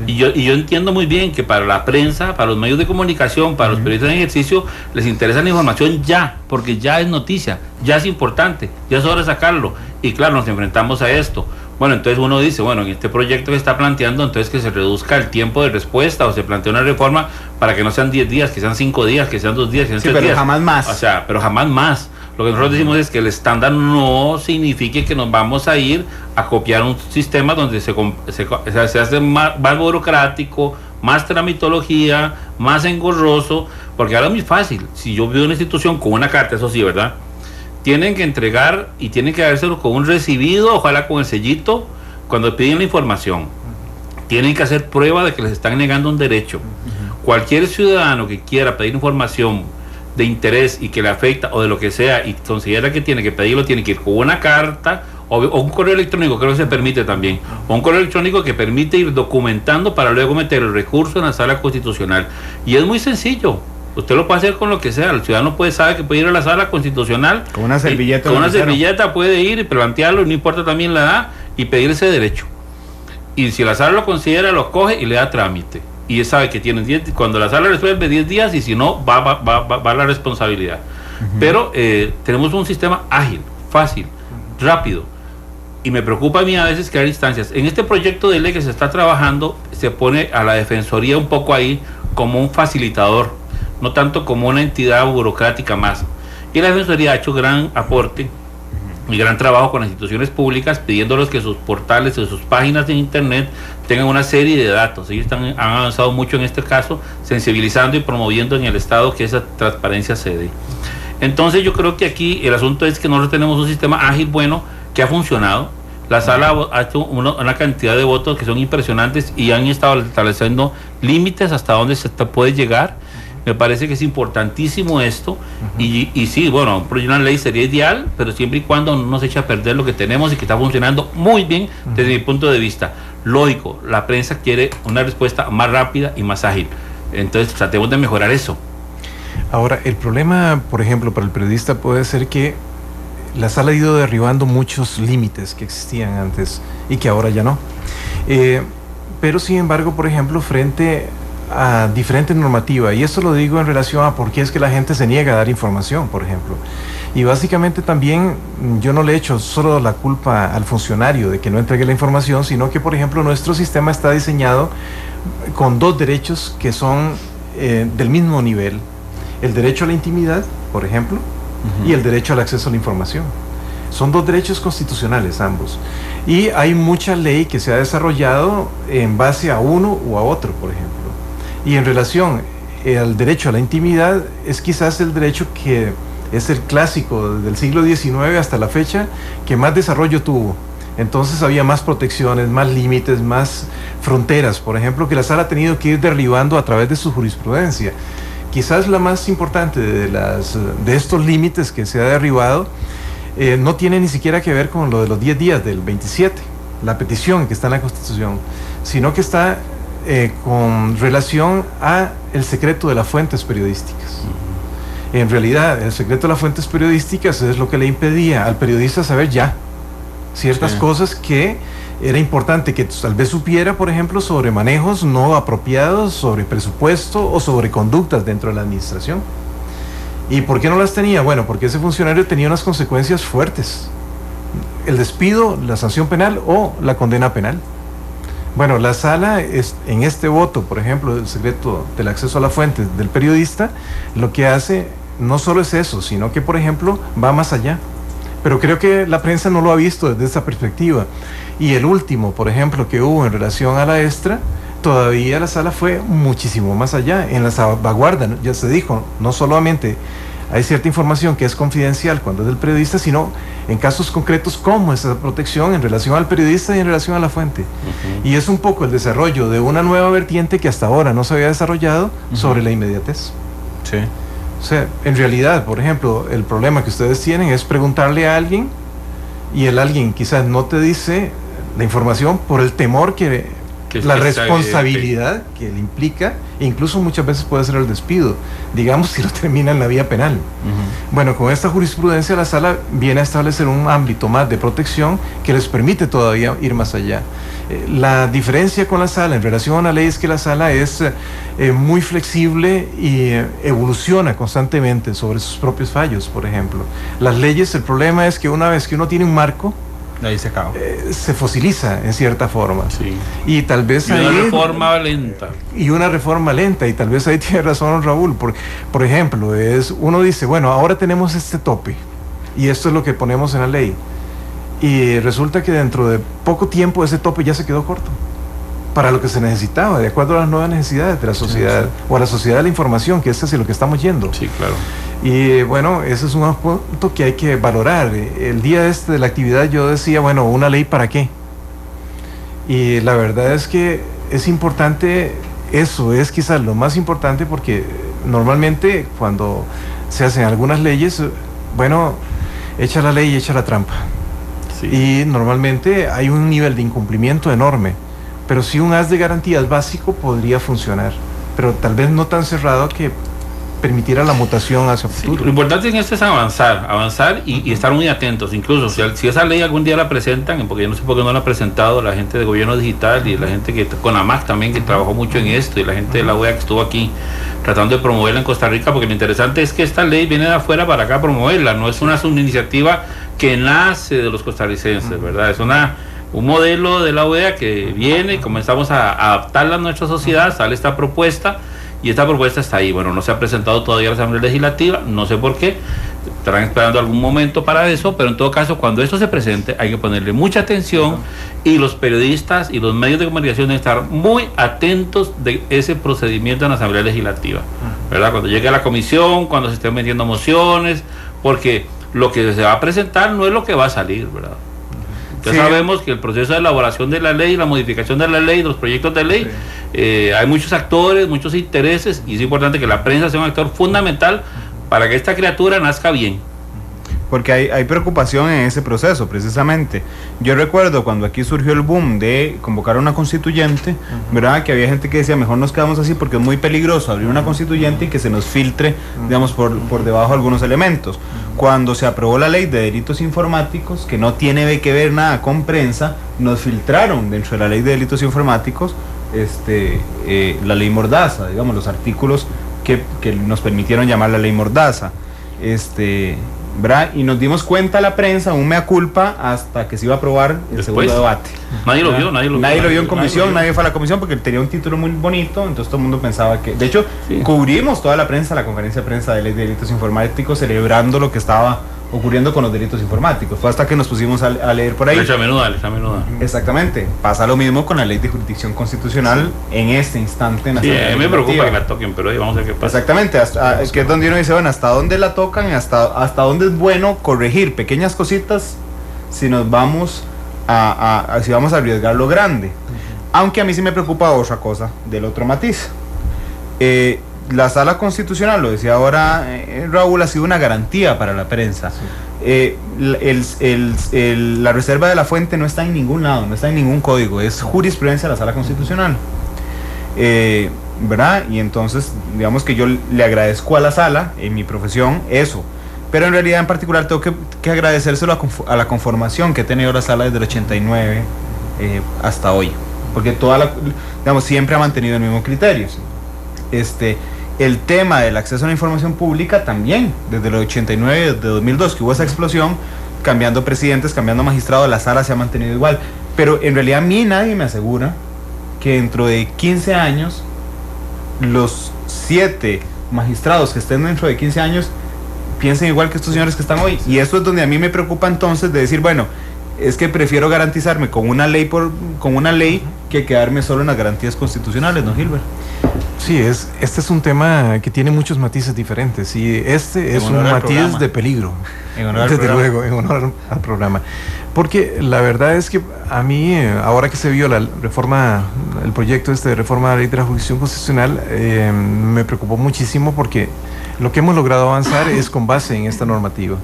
Y yo entiendo muy bien que para la prensa, para los medios de comunicación, para los periodistas en ejercicio, les interesa la información ya, porque ya es noticia, ya es importante, ya es hora de sacarlo. Y claro, nos enfrentamos a esto. Bueno, entonces uno dice, bueno, en este proyecto que está planteando, entonces que se reduzca el tiempo de respuesta o se plantea una reforma para que no sean 10 días, que sean 5 días, que sean 2 días, que sean 3 días. Pero jamás más. O sea, pero jamás más. Lo que nosotros decimos es que el estándar no signifique que nos vamos a ir a copiar un sistema donde se hace más burocrático, más tramitología, más engorroso, porque ahora es muy fácil. Si yo veo una institución con una carta, eso sí, ¿verdad? Tienen que entregar y tienen que dárselo con un recibido, ojalá con el sellito, cuando piden la información. Tienen que hacer prueba de que les están negando un derecho. Cualquier ciudadano que quiera pedir información de interés y que le afecta o de lo que sea y considera que tiene que pedirlo, tiene que ir con una carta o un correo electrónico, creo que se permite también, o un correo electrónico que permite ir documentando para luego meter el recurso en la sala constitucional. Y es muy sencillo. Usted lo puede hacer con lo que sea. El ciudadano sabe que puede ir a la sala constitucional. Con una servilleta. Con una servilleta puede ir y plantearlo, no importa también la edad, y pedir ese derecho. Y si la sala lo considera, lo coge y le da trámite. Y él sabe que tiene 10, cuando la sala resuelve 10 días, y si no, va la responsabilidad. Pero tenemos un sistema ágil, fácil, rápido. Y me preocupa a mí a veces crear instancias. En este proyecto de ley que se está trabajando, se pone a la Defensoría un poco ahí como un facilitador, no tanto como una entidad burocrática más. Y la Defensoría ha hecho gran aporte y gran trabajo con las instituciones públicas, pidiéndoles que sus portales y sus páginas de internet tengan una serie de datos. Ellos han avanzado mucho en este caso, sensibilizando y promoviendo en el Estado que esa transparencia se dé. Entonces yo creo que aquí el asunto es que nosotros tenemos un sistema ágil bueno que ha funcionado. La sala ha hecho una cantidad de votos que son impresionantes y han estado estableciendo límites hasta donde se puede llegar. Me parece que es importantísimo esto. Y sí, bueno, una ley sería ideal, pero siempre y cuando no nos eche a perder lo que tenemos y que está funcionando muy bien desde mi punto de vista. Lógico, la prensa quiere una respuesta más rápida y más ágil. Entonces tratemos de mejorar eso. Ahora, el problema, por ejemplo, para el periodista puede ser que la sala ha ido derribando muchos límites que existían antes y que ahora ya no. Pero sin embargo, por ejemplo, frente a diferente normativa, y esto lo digo en relación a por qué es que la gente se niega a dar información, por ejemplo. Y básicamente también yo no le echo solo la culpa al funcionario de que no entregue la información, sino que, por ejemplo, nuestro sistema está diseñado con dos derechos que son del mismo nivel. El derecho a la intimidad, por ejemplo, y el derecho al acceso a la información. Son dos derechos constitucionales ambos. Y hay mucha ley que se ha desarrollado en base a uno o a otro, por ejemplo. Y en relación al derecho a la intimidad, es quizás el derecho que es el clásico del siglo XIX hasta la fecha que más desarrollo tuvo. Entonces había más protecciones, más límites, más fronteras, por ejemplo, que la sala ha tenido que ir derribando a través de su jurisprudencia. Quizás la más importante de estos límites que se ha derribado no tiene ni siquiera que ver con lo de los 10 días del 27, la petición que está en la Constitución, sino que está con relación a el secreto de las fuentes periodísticas. En realidad, el secreto de las fuentes periodísticas es lo que le impedía al periodista saber ya ciertas cosas que era importante que tal vez supiera, por ejemplo, sobre manejos no apropiados, sobre presupuesto o sobre conductas dentro de la administración. ¿Y por qué no las tenía? Bueno, porque ese funcionario tenía unas consecuencias fuertes: el despido, la sanción penal o la condena penal. Bueno, la sala, en este voto, por ejemplo, del secreto del acceso a la fuente del periodista, lo que hace no solo es eso, sino que, por ejemplo, va más allá. Pero creo que la prensa no lo ha visto desde esa perspectiva. Y el último, por ejemplo, que hubo en relación a la extra, todavía la sala fue muchísimo más allá. En la salvaguarda, ya se dijo, no solamente hay cierta información que es confidencial cuando es del periodista, sino en casos concretos como esa protección en relación al periodista y en relación a la fuente. Y es un poco el desarrollo de una nueva vertiente que hasta ahora no se había desarrollado sobre la inmediatez. Sí. O sea, en realidad, por ejemplo, el problema que ustedes tienen es preguntarle a alguien y el alguien quizás no te dice la información por el temor que la responsabilidad que le implica, e incluso muchas veces puede ser el despido, digamos, si lo termina en la vía penal. Bueno, con esta jurisprudencia la sala viene a establecer un ámbito más de protección que les permite todavía ir más allá. La diferencia con la sala en relación a la ley es que la sala es muy flexible y evoluciona constantemente sobre sus propios fallos, por ejemplo. Las leyes, el problema es que una vez que uno tiene un marco, Ahí se acabó. Se fosiliza en cierta forma. Sí. Y tal vez una reforma lenta. Y una reforma lenta, y tal vez ahí tiene razón Raúl. Por ejemplo, uno dice, bueno, ahora tenemos este tope, y esto es lo que ponemos en la ley. Y resulta que dentro de poco tiempo ese tope ya se quedó corto para lo que se necesitaba, de acuerdo a las nuevas necesidades de la sociedad, sí. O a la sociedad de la información, que es hacia lo que estamos yendo. Sí, claro. Y bueno, ese es un punto que hay que valorar. El día de la actividad yo decía, bueno, ¿una ley para qué? Y la verdad es que es importante, eso es quizás lo más importante, porque normalmente cuando se hacen algunas leyes, bueno, echa la ley y echa la trampa. Sí. Y normalmente hay un nivel de incumplimiento enorme. Pero sí, un haz de garantías básico podría funcionar, pero tal vez no tan cerrado que permitiera la mutación hacia futuro. Sí, lo importante en esto es avanzar y estar muy atentos. Incluso si esa ley algún día la presentan, porque yo no sé por qué no la ha presentado la gente de gobierno digital y la gente que con AMAC también, que trabajó mucho en esto, y la gente de la OEA que estuvo aquí tratando de promoverla en Costa Rica, porque lo interesante es que esta ley viene de afuera para acá a promoverla, no es una subiniciativa que nace de los costarricenses, ¿verdad? Es un modelo de la OEA que viene y comenzamos a adaptarla a nuestra sociedad, sale esta propuesta, y esta propuesta está ahí. Bueno, no se ha presentado todavía a la Asamblea Legislativa, no sé por qué, estarán esperando algún momento para eso, pero en todo caso, cuando esto se presente, hay que ponerle mucha atención, y los periodistas y los medios de comunicación deben estar muy atentos de ese procedimiento en la Asamblea Legislativa, ¿verdad? Cuando llegue a la comisión, cuando se estén metiendo mociones, porque lo que se va a presentar no es lo que va a salir, ¿verdad? Ya sí. Sabemos que el proceso de elaboración de la ley, la modificación de la ley, los proyectos de ley, sí. Hay muchos actores, muchos intereses, y es importante que la prensa sea un actor fundamental para que esta criatura nazca bien. Porque hay preocupación en ese proceso, precisamente. Yo recuerdo cuando aquí surgió el boom de convocar a una constituyente, ¿verdad? Que había gente que decía, mejor nos quedamos así porque es muy peligroso abrir una constituyente y que se nos filtre, digamos, por debajo algunos elementos. Cuando se aprobó la ley de delitos informáticos, que no tiene que ver nada con prensa, nos filtraron dentro de la ley de delitos informáticos la ley Mordaza, digamos, los artículos que nos permitieron llamar la ley Mordaza. ¿Verdad? Y nos dimos cuenta la prensa, un mea culpa, hasta que se iba a aprobar el segundo debate. Nadie lo vio en comisión, nadie fue a la comisión porque tenía un título muy bonito, entonces todo el mundo pensaba que... De hecho, sí. Cubrimos toda la prensa, la conferencia de prensa de ley de delitos informáticos, celebrando lo que estaba ocurriendo con los delitos informáticos. Fue hasta que nos pusimos a leer por ahí. Lecha menuda. Exactamente. Pasa lo mismo con la ley de jurisdicción constitucional en este instante. Sí, a mí me preocupa que la toquen, pero ahí vamos a ver qué pasa. Exactamente, que es donde uno dice, bueno, hasta dónde la tocan, hasta dónde es bueno corregir pequeñas cositas si nos vamos si vamos a arriesgar lo grande. Aunque a mí sí me preocupa otra cosa, del otro matiz. La sala constitucional, lo decía ahora Raúl, ha sido una garantía para la prensa. Sí. La reserva de la fuente no está en ningún lado, no está en ningún código, es jurisprudencia de la sala constitucional. ¿Verdad? Y entonces, digamos que yo le agradezco a la sala, en mi profesión, eso. Pero en realidad, en particular, tengo que agradecérselo a la conformación que ha tenido la sala desde el 89 hasta hoy. Porque digamos, siempre ha mantenido el mismo criterio. El tema del acceso a la información pública también, desde el 89, desde 2002, que hubo esa explosión, cambiando presidentes, cambiando magistrados, la sala se ha mantenido igual. Pero en realidad a mí nadie me asegura que dentro de 15 años, los 7 magistrados que estén dentro de 15 años piensen igual que estos señores que están hoy. Y eso es donde a mí me preocupa entonces de decir, bueno, es que prefiero garantizarme con una ley que quedarme solo en las garantías constitucionales, ¿no, Gilbert? Sí, este es un tema que tiene muchos matices diferentes, y este es un matiz de peligro, desde luego, en honor al programa. Porque la verdad es que a mí, ahora que se vio la reforma, el proyecto de reforma de la ley de la jurisdicción constitucional, me preocupó muchísimo, porque lo que hemos logrado avanzar es con base en esta normativa.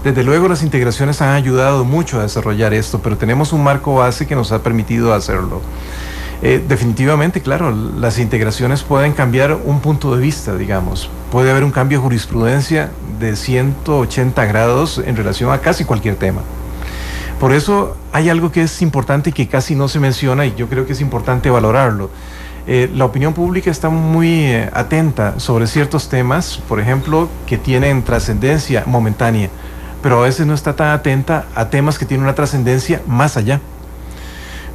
Desde luego las integraciones han ayudado mucho a desarrollar esto, pero tenemos un marco base que nos ha permitido hacerlo. Definitivamente, claro, las integraciones pueden cambiar un punto de vista, digamos. Puede haber un cambio de jurisprudencia de 180 grados en relación a casi cualquier tema. Por eso hay algo que es importante y que casi no se menciona, y yo creo que es importante valorarlo. La opinión pública está muy atenta sobre ciertos temas, por ejemplo, que tienen trascendencia momentánea. pero a veces no está tan atenta a temas que tienen una trascendencia más allá.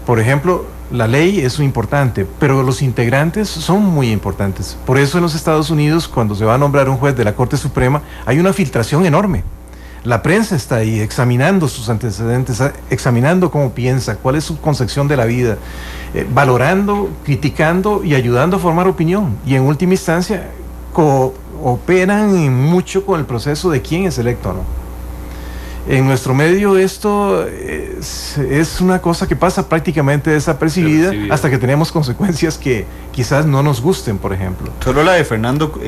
Por ejemplo, la ley es muy importante, pero los integrantes son muy importantes. Por eso en los Estados Unidos, cuando se va a nombrar un juez de la Corte Suprema, hay una filtración enorme. La prensa está ahí examinando sus antecedentes, examinando cómo piensa, cuál es su concepción de la vida, valorando, criticando y ayudando a formar opinión. Y en última instancia, cooperan mucho con el proceso de quién es electo o no. En nuestro medio esto es una cosa que pasa prácticamente desapercibida hasta que tenemos consecuencias que quizás no nos gusten, por ejemplo. Solo la de Fernando,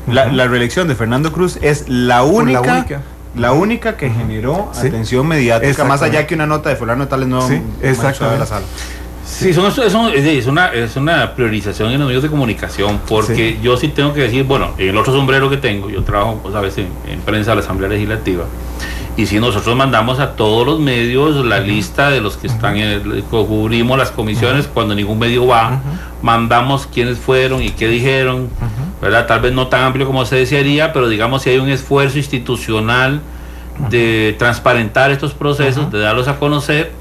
la reelección de Fernando Cruz es la única que generó atención mediática, más allá que una nota de fulano tales no de la sala. Sí, es una priorización en los medios de comunicación, porque yo sí tengo que decir, bueno, en el otro sombrero que tengo, yo trabajo, pues, a veces en prensa de la Asamblea Legislativa, y si nosotros mandamos a todos los medios la lista de los que están, cubrimos las comisiones, cuando ningún medio va, mandamos quiénes fueron y qué dijeron, ¿verdad? Tal vez no tan amplio como se desearía, pero digamos si hay un esfuerzo institucional de transparentar estos procesos, de darlos a conocer,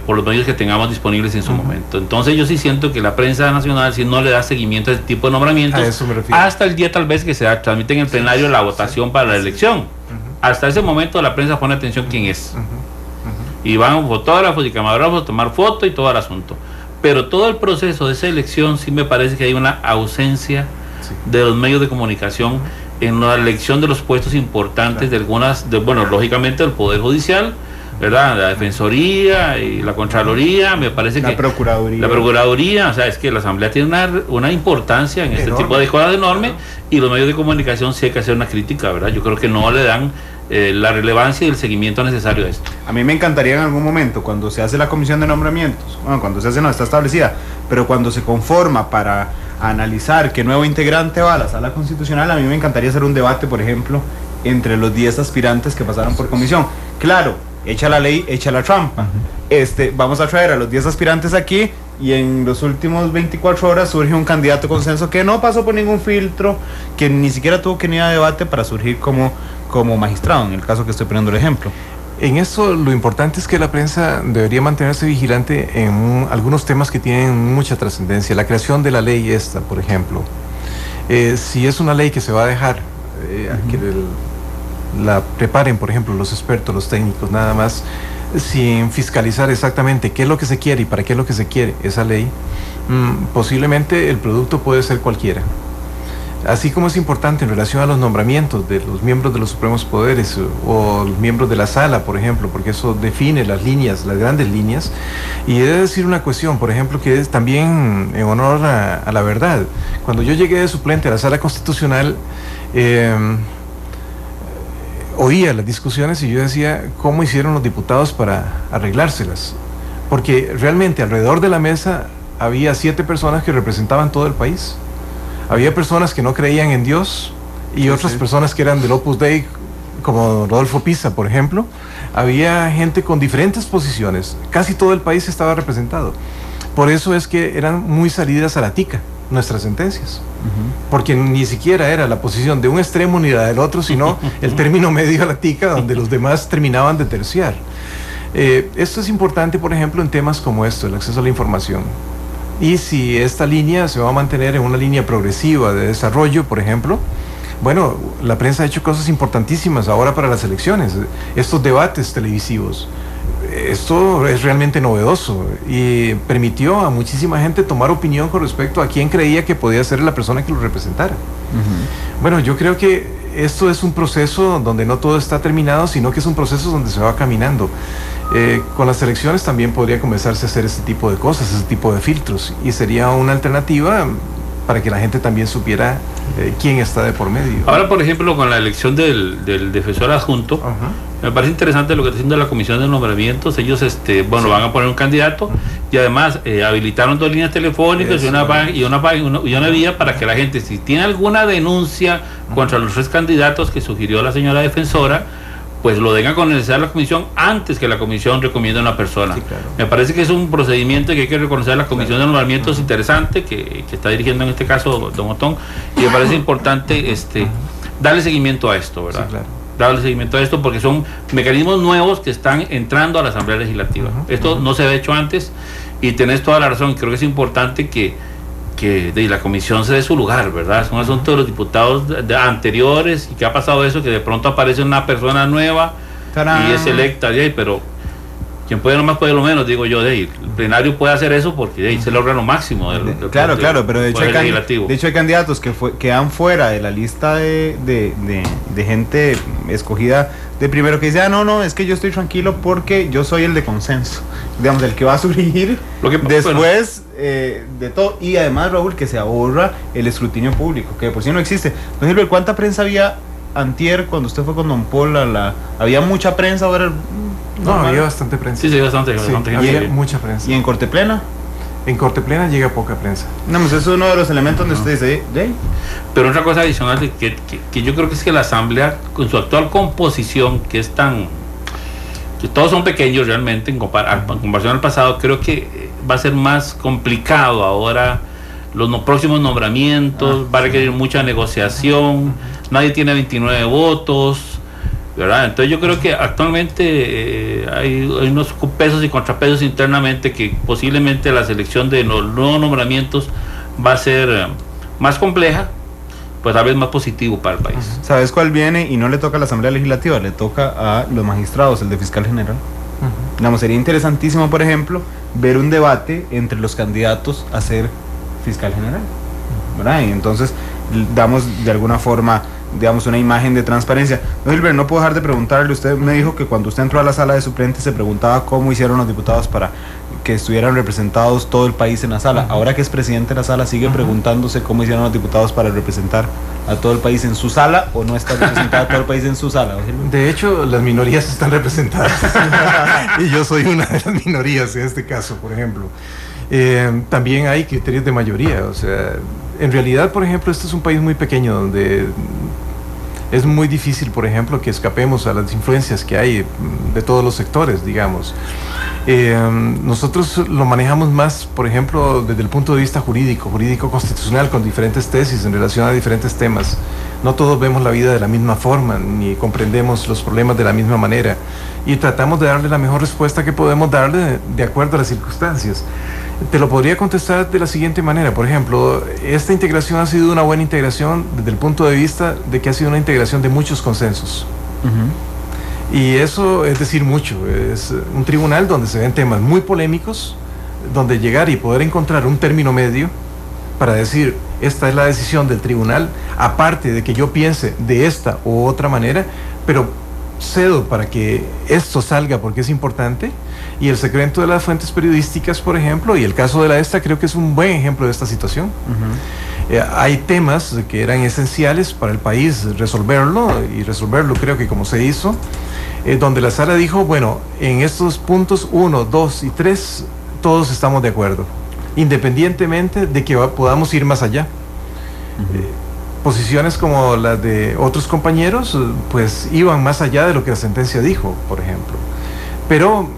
por los medios que tengamos disponibles en su momento. Entonces yo sí siento que la prensa nacional si no le da seguimiento a ese tipo de nombramientos hasta el día tal vez que se transmite en el plenario la votación para la elección. Hasta ese momento la prensa pone atención quién es. Y van fotógrafos y camarógrafos a tomar foto y todo el asunto. Pero todo el proceso de esa elección sí me parece que hay una ausencia de los medios de comunicación en la elección de los puestos importantes de algunas, bueno, lógicamente del Poder Judicial, ¿verdad? La Defensoría y la Contraloría, me parece que la Procuraduría, o sea, es que la Asamblea tiene una importancia en este tipo de cosas enorme, y los medios de comunicación sí hay que hacer una crítica, ¿verdad? Yo creo que no le dan la relevancia y el seguimiento necesario a esto. A mí me encantaría en algún momento, cuando se hace la comisión de nombramientos, bueno, cuando se hace no está establecida, pero cuando se conforma para analizar qué nuevo integrante va a la Sala Constitucional, a mí me encantaría hacer un debate, por ejemplo, entre los 10 aspirantes que pasaron por comisión. Claro, echa la ley, echa la trampa. Vamos a traer a los 10 aspirantes aquí y en los últimos 24 horas surge un candidato consenso que no pasó por ningún filtro, que ni siquiera tuvo que ir a debate para surgir como magistrado, en el caso que estoy poniendo el ejemplo. En esto lo importante es que la prensa debería mantenerse vigilante en algunos temas que tienen mucha trascendencia. La creación de la ley esta, por ejemplo. Si es una ley que se va a dejar que la preparen, por ejemplo, los expertos, los técnicos, nada más, sin fiscalizar exactamente qué es lo que se quiere y para qué es lo que se quiere esa ley, posiblemente el producto puede ser cualquiera. Así como es importante en relación a los nombramientos de los miembros de los supremos poderes o los miembros de la sala, por ejemplo, porque eso define las líneas, las grandes líneas. Y he de decir una cuestión, por ejemplo, que es también en honor a la verdad. Cuando yo llegué de suplente a la Sala Constitucional, oía las discusiones y yo decía, ¿cómo hicieron los diputados para arreglárselas? Porque realmente alrededor de la mesa había 7 personas que representaban todo el país. Había personas que no creían en Dios y otras personas que eran del Opus Dei, como Rodolfo Pisa, por ejemplo. Había gente con diferentes posiciones. Casi todo el país estaba representado. Por eso es que eran muy salidas a la tica nuestras sentencias. Porque ni siquiera era la posición de un extremo ni la del otro, sino el término medio a la tica, donde los demás terminaban de terciar. Esto es importante, por ejemplo, en temas como esto, el acceso a la información. Y si esta línea se va a mantener en una línea progresiva de desarrollo, por ejemplo, bueno, la prensa ha hecho cosas importantísimas ahora para las elecciones, estos debates televisivos. Esto es realmente novedoso y permitió a muchísima gente tomar opinión con respecto a quién creía que podía ser la persona que lo representara. Bueno, yo creo que esto es un proceso donde no todo está terminado, sino que es un proceso donde se va caminando. Con las elecciones también podría comenzarse a hacer este tipo de cosas, ese tipo de filtros, y sería una alternativa para que la gente también supiera quién está de por medio. Ahora, por ejemplo, con la elección del defensor adjunto, me parece interesante lo que está haciendo la Comisión de Nombramientos. Ellos van a poner un candidato y además habilitaron 2 líneas telefónicas y una vía para que la gente, si tiene alguna denuncia contra los 3 candidatos que sugirió la señora defensora, pues lo den a conocer a la comisión antes que la comisión recomiende a una persona. Sí, claro. Me parece que es un procedimiento que hay que reconocer a la Comisión de Nombramientos interesante, que está dirigiendo en este caso don Otón, y me parece importante darle seguimiento a esto, ¿verdad? Sí, claro. darle seguimiento a esto, porque son mecanismos nuevos que están entrando a la Asamblea Legislativa. Esto no se había hecho antes, y tenés toda la razón. Creo que es importante que de la comisión se dé su lugar, ¿verdad? Es un asunto de los diputados anteriores, y que ha pasado eso, que de pronto aparece una persona nueva y es electa, pero quien puede lo más puede lo menos, digo yo. El plenario puede hacer eso porque es el órgano máximo del claro, pero de hecho hay candidatos que quedan fuera de la lista de gente escogida de primero, que dice, no, es que yo estoy tranquilo porque yo soy el de consenso, digamos, el que va a surgir después de todo. Y además, Raúl, que se ahorra el escrutinio público, que por sí no existe. Por ejemplo, ¿cuánta prensa había antier cuando usted fue con don Paul? ¿Había mucha prensa? Ahora no, había bastante prensa. Sí, bastante había mucha prensa. ¿Y en Corte Plena? En Corte Plena llega poca prensa. No, pues eso es uno de los elementos donde usted dice, Pero otra cosa adicional que yo creo que es que la Asamblea, con su actual composición, que todos son pequeños realmente en comparación al pasado, creo que va a ser más complicado ahora los próximos nombramientos, va a requerir mucha negociación, nadie tiene 29 votos, ¿verdad? Entonces yo creo que actualmente hay unos pesos y contrapesos internamente, que posiblemente la selección de los nuevos nombramientos va a ser más compleja, pues tal vez más positivo para el país. ¿Sabes cuál viene y no le toca a la Asamblea Legislativa? Le toca a los magistrados, el de fiscal general. Digamos, sería interesantísimo, por ejemplo, ver un debate entre los candidatos a ser fiscal general, ¿verdad? Y entonces damos de alguna forma, digamos, una imagen de transparencia. Don Gilbert, no puedo dejar de preguntarle, usted me dijo que cuando usted entró a la sala de suplentes se preguntaba cómo hicieron los diputados para que estuvieran representados todo el país en la sala. Ahora que es presidente de la sala, ¿sigue preguntándose cómo hicieron los diputados para representar a todo el país en su sala, o no está representada todo el país en su sala? De hecho, las minorías están representadas y yo soy una de las minorías en este caso, por ejemplo. También hay criterios de mayoría, o sea, en realidad, por ejemplo, este es un país muy pequeño donde es muy difícil, por ejemplo, que escapemos a las influencias que hay de todos los sectores, digamos. Nosotros lo manejamos más, por ejemplo, desde el punto de vista jurídico constitucional, con diferentes tesis en relación a diferentes temas. No todos vemos la vida de la misma forma, ni comprendemos los problemas de la misma manera, y tratamos de darle la mejor respuesta que podemos darle de acuerdo a las circunstancias. Te lo podría contestar de la siguiente manera. Por ejemplo, esta integración ha sido una buena integración desde el punto de vista de que ha sido una integración de muchos consensos. Y eso es decir mucho. Es un tribunal donde se ven temas muy polémicos, donde llegar y poder encontrar un término medio para decir, esta es la decisión del tribunal, aparte de que yo piense de esta u otra manera, pero cedo para que esto salga porque es importante. Y el secreto de las fuentes periodísticas, por ejemplo, y el caso de la ESTA, creo que es un buen ejemplo de esta situación. Hay temas que eran esenciales para el país resolverlo creo que como se hizo, donde la sala dijo, bueno, en estos puntos 1, 2 y 3 todos estamos de acuerdo, independientemente de que podamos ir más allá. Posiciones como las de otros compañeros pues iban más allá de lo que la sentencia dijo, por ejemplo, pero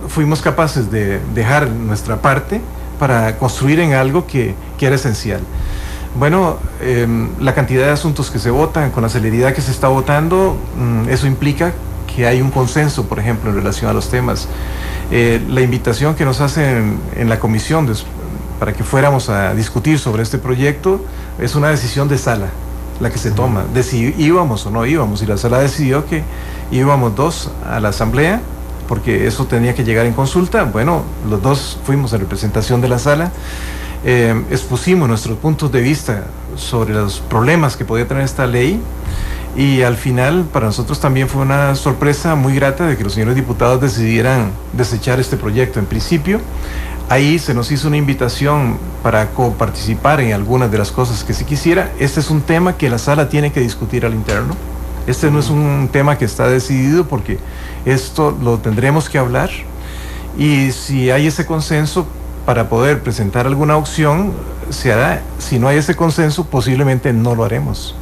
fuimos capaces de dejar nuestra parte para construir en algo que era esencial. Bueno, la cantidad de asuntos que se votan, con la celeridad que se está votando, eso implica que hay un consenso, por ejemplo, en relación a los temas. La invitación que nos hacen en la comisión para que fuéramos a discutir sobre este proyecto es una decisión de sala, la que se toma, de si íbamos o no íbamos, y la sala decidió que íbamos 2 a la asamblea, porque eso tenía que llegar en consulta. Bueno, los 2 fuimos en representación de la sala, expusimos nuestros puntos de vista sobre los problemas que podía tener esta ley, y al final para nosotros también fue una sorpresa muy grata de que los señores diputados decidieran desechar este proyecto. En principio, ahí se nos hizo una invitación para coparticipar en algunas de las cosas que se quisiera. Este es un tema que la sala tiene que discutir al interno. Este no es un tema que está decidido, porque esto lo tendremos que hablar, y si hay ese consenso para poder presentar alguna opción, se hará. Si no hay ese consenso, posiblemente no lo haremos.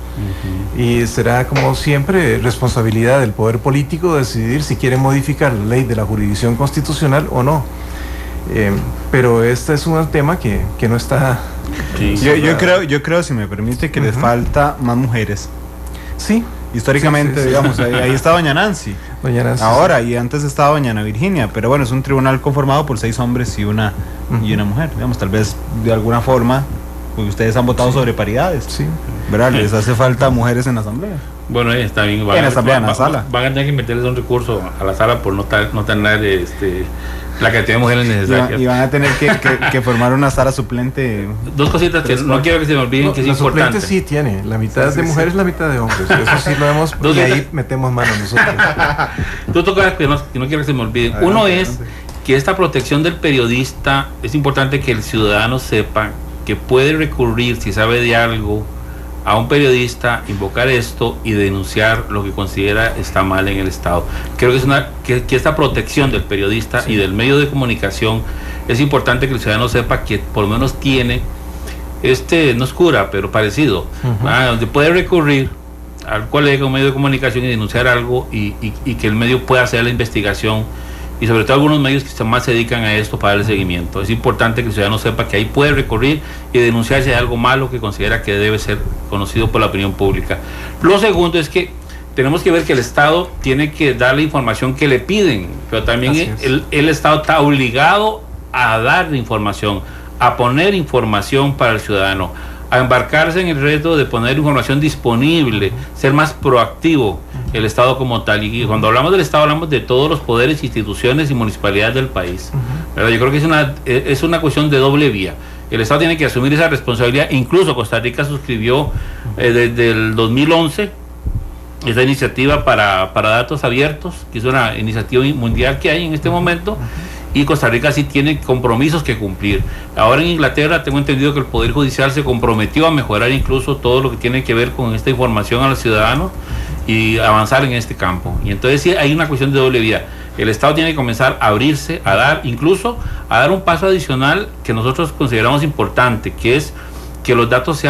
Y será, como siempre, responsabilidad del poder político decidir si quiere modificar la ley de la jurisdicción constitucional o no. Pero este es un tema que no está... Sí. Yo creo, si me permite, que les falta más mujeres. Sí. históricamente, sí. digamos, ahí está doña Nancy. Doña Nancy. Ahora, y antes estaba doña Ana Virginia, pero bueno, es un tribunal conformado por 6 hombres y una mujer, digamos, tal vez de alguna forma, pues ustedes han votado sobre paridades, Sí. ¿verdad? Les hace falta mujeres en la asamblea. Bueno, está bien. En la asamblea, en la sala. Van a tener que meterles un recurso a la sala por no tener la cantidad de mujeres necesarias. Y van a tener que formar una sala suplente. Dos cositas que no quiero que se me olviden, que es la importante. suplente sí tiene, la mitad de mujeres, la mitad de hombres. Eso sí lo hemos, y ahí metemos mano nosotros. Dos cosas que no quiero que se me olviden. Adelante, Uno es adelante. que esta protección del periodista, es importante que el ciudadano sepa que puede recurrir, si sabe de algo, a un periodista, invocar esto y denunciar lo que considera está mal en el Estado. Creo que que esta protección del periodista y del medio de comunicación es importante que el ciudadano sepa que por lo menos tiene no es cura, pero parecido, donde puede recurrir al colega, un medio de comunicación y denunciar algo y que el medio pueda hacer la investigación, y sobre todo algunos medios que más se dedican a esto para darle seguimiento. Es importante que el ciudadano sepa que ahí puede recurrir y denunciar si hay algo malo que considera que debe ser conocido por la opinión pública. Lo segundo es que tenemos que ver que el Estado tiene que dar la información que le piden, pero también el Estado está obligado a dar información, a poner información para el ciudadano, a embarcarse en el reto de poner información disponible, ser más proactivo el Estado como tal. Y cuando hablamos del Estado hablamos de todos los poderes, instituciones y municipalidades del país, ¿verdad? Yo creo que es una cuestión de doble vía. El Estado tiene que asumir esa responsabilidad. Incluso Costa Rica suscribió desde el 2011 esta iniciativa para datos abiertos, que es una iniciativa mundial que hay en este momento, y Costa Rica sí tiene compromisos que cumplir. Ahora en Inglaterra tengo entendido que el Poder Judicial se comprometió a mejorar incluso todo lo que tiene que ver con esta información a los ciudadanos y avanzar en este campo. Y entonces sí hay una cuestión de doble vía. El Estado tiene que comenzar a abrirse, a dar un paso adicional que nosotros consideramos importante, que es que los datos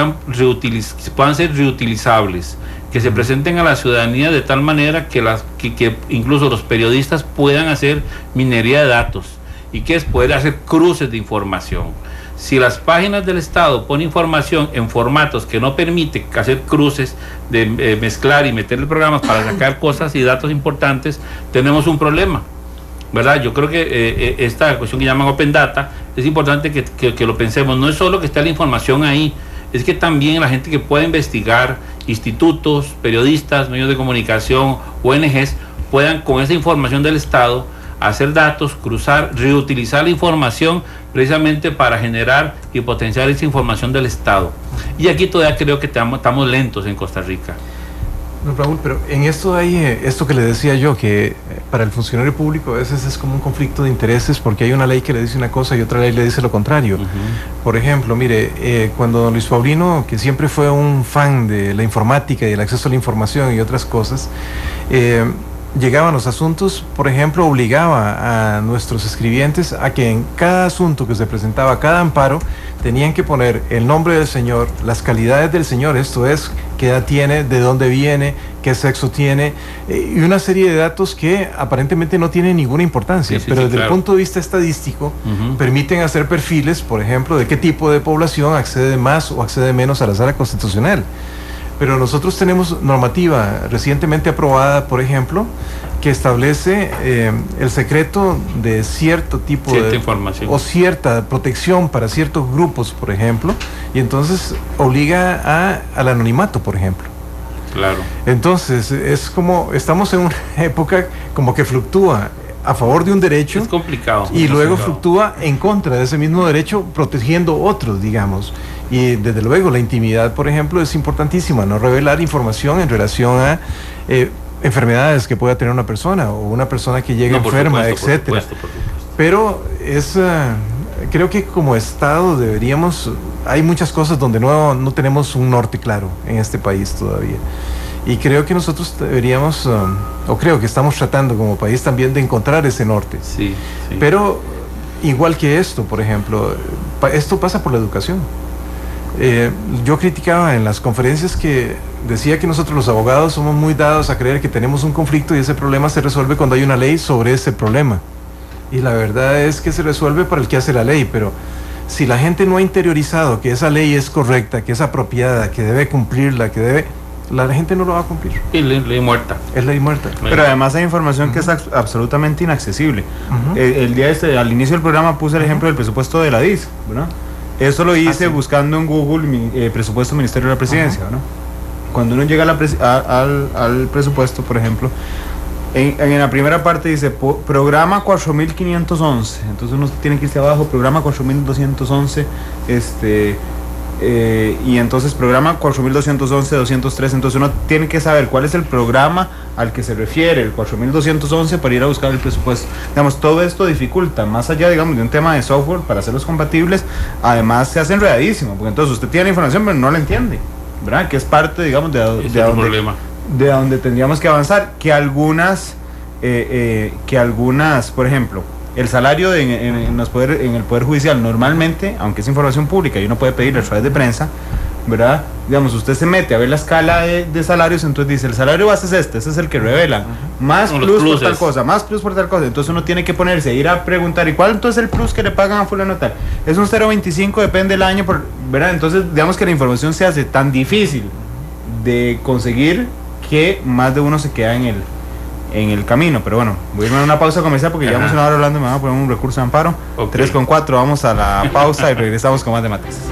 puedan ser reutilizables, que se presenten a la ciudadanía de tal manera que incluso los periodistas puedan hacer minería de datos y que es poder hacer cruces de información. Si las páginas del Estado ponen información en formatos que no permiten hacer cruces, de mezclar y meterle programas para sacar cosas y datos importantes, tenemos un problema, ¿verdad? Yo creo que esta cuestión que llaman Open Data es importante que lo pensemos. No es solo que esté la información ahí, es que también la gente que pueda investigar, institutos, periodistas, medios de comunicación, ONGs, puedan con esa información del Estado hacer datos, cruzar, reutilizar la información precisamente para generar y potenciar esa información del Estado. Y aquí todavía creo que estamos lentos en Costa Rica. No, Raúl, pero en esto hay esto que le decía yo, que para el funcionario público a veces es como un conflicto de intereses porque hay una ley que le dice una cosa y otra ley le dice lo contrario. Por ejemplo, mire, cuando don Luis Paulino, que siempre fue un fan de la informática y el acceso a la información y otras cosas, llegaban los asuntos, por ejemplo, obligaba a nuestros escribientes a que en cada asunto que se presentaba, cada amparo, tenían que poner el nombre del señor, las calidades del señor, esto es, qué edad tiene, de dónde viene, qué sexo tiene, y una serie de datos que aparentemente no tienen ninguna importancia, pero desde el punto de vista estadístico, permiten hacer perfiles, por ejemplo, de qué tipo de población accede más o accede menos a la sala constitucional. Pero nosotros tenemos normativa recientemente aprobada, por ejemplo, que establece el secreto de cierto tipo de información o cierta protección para ciertos grupos, por ejemplo, y entonces obliga al anonimato, por ejemplo. Claro. Entonces es como estamos en una época como que fluctúa a favor de un derecho, es complicado, y luego fluctúa en contra de ese mismo derecho, protegiendo otros, digamos. Y desde luego la intimidad, por ejemplo, es importantísima, no revelar información en relación a enfermedades que pueda tener una persona o una persona que llegue enferma, etcétera. Por supuesto. Pero creo que como Estado hay muchas cosas donde no tenemos un norte claro en este país todavía. Y creo que nosotros deberíamos, o creo que estamos tratando como país también de encontrar ese norte. Sí. Pero igual que esto, por ejemplo, esto pasa por la educación. Yo criticaba en las conferencias que decía que nosotros los abogados somos muy dados a creer que tenemos un conflicto y ese problema se resuelve cuando hay una ley sobre ese problema. Y la verdad es que se resuelve para el que hace la ley, pero si la gente no ha interiorizado que esa ley es correcta, que es apropiada, que debe cumplirla, la gente no lo va a cumplir. Y ley muerta. Es ley muerta. Pero además hay información que es absolutamente inaccesible. El día al inicio del programa puse el ejemplo del presupuesto de la DIS, ¿verdad? Eso lo hice buscando en Google presupuesto Ministerio de la Presidencia, ¿no? Cuando uno llega al presupuesto, por ejemplo, en la primera parte dice programa 4511, entonces uno tiene que irse abajo, programa 4211, y entonces programa 4211, 203, entonces uno tiene que saber cuál es el programa al que se refiere el 4211 para ir a buscar el presupuesto. Digamos, todo esto dificulta, más allá, digamos, de un tema de software para hacerlos compatibles, además se hace enredadísimo, porque entonces usted tiene la información pero no la entiende, ¿verdad? Que es parte, digamos, de donde tendríamos que avanzar, que algunas, por ejemplo, el salario en el Poder Judicial normalmente, aunque es información pública y uno puede pedirlo a través de prensa, ¿verdad? Digamos, usted se mete a ver la escala de salarios, entonces dice, el salario base es ese es el que revelan, más plus por tal cosa, más plus por tal cosa, entonces uno tiene que ponerse, ir a preguntar, ¿y cuál entonces es el plus que le pagan a fulano tal? Es un 0.25, depende del año, ¿verdad? Entonces, digamos que la información se hace tan difícil de conseguir que más de uno se queda en el camino. Pero bueno, voy a irme a una pausa comercial porque llevamos una hora hablando y me van a poner un recurso de amparo. 3:04, vamos a la pausa y regresamos con más de Matices.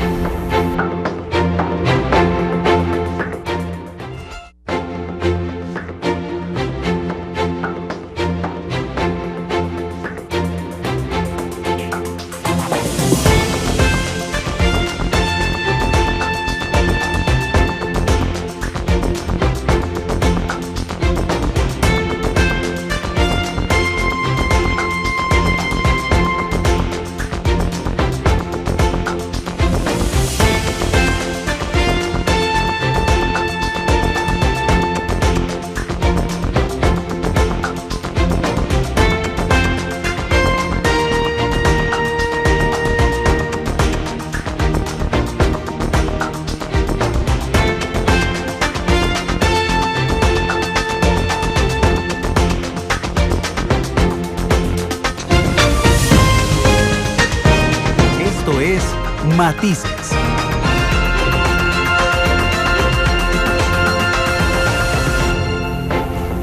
Matices.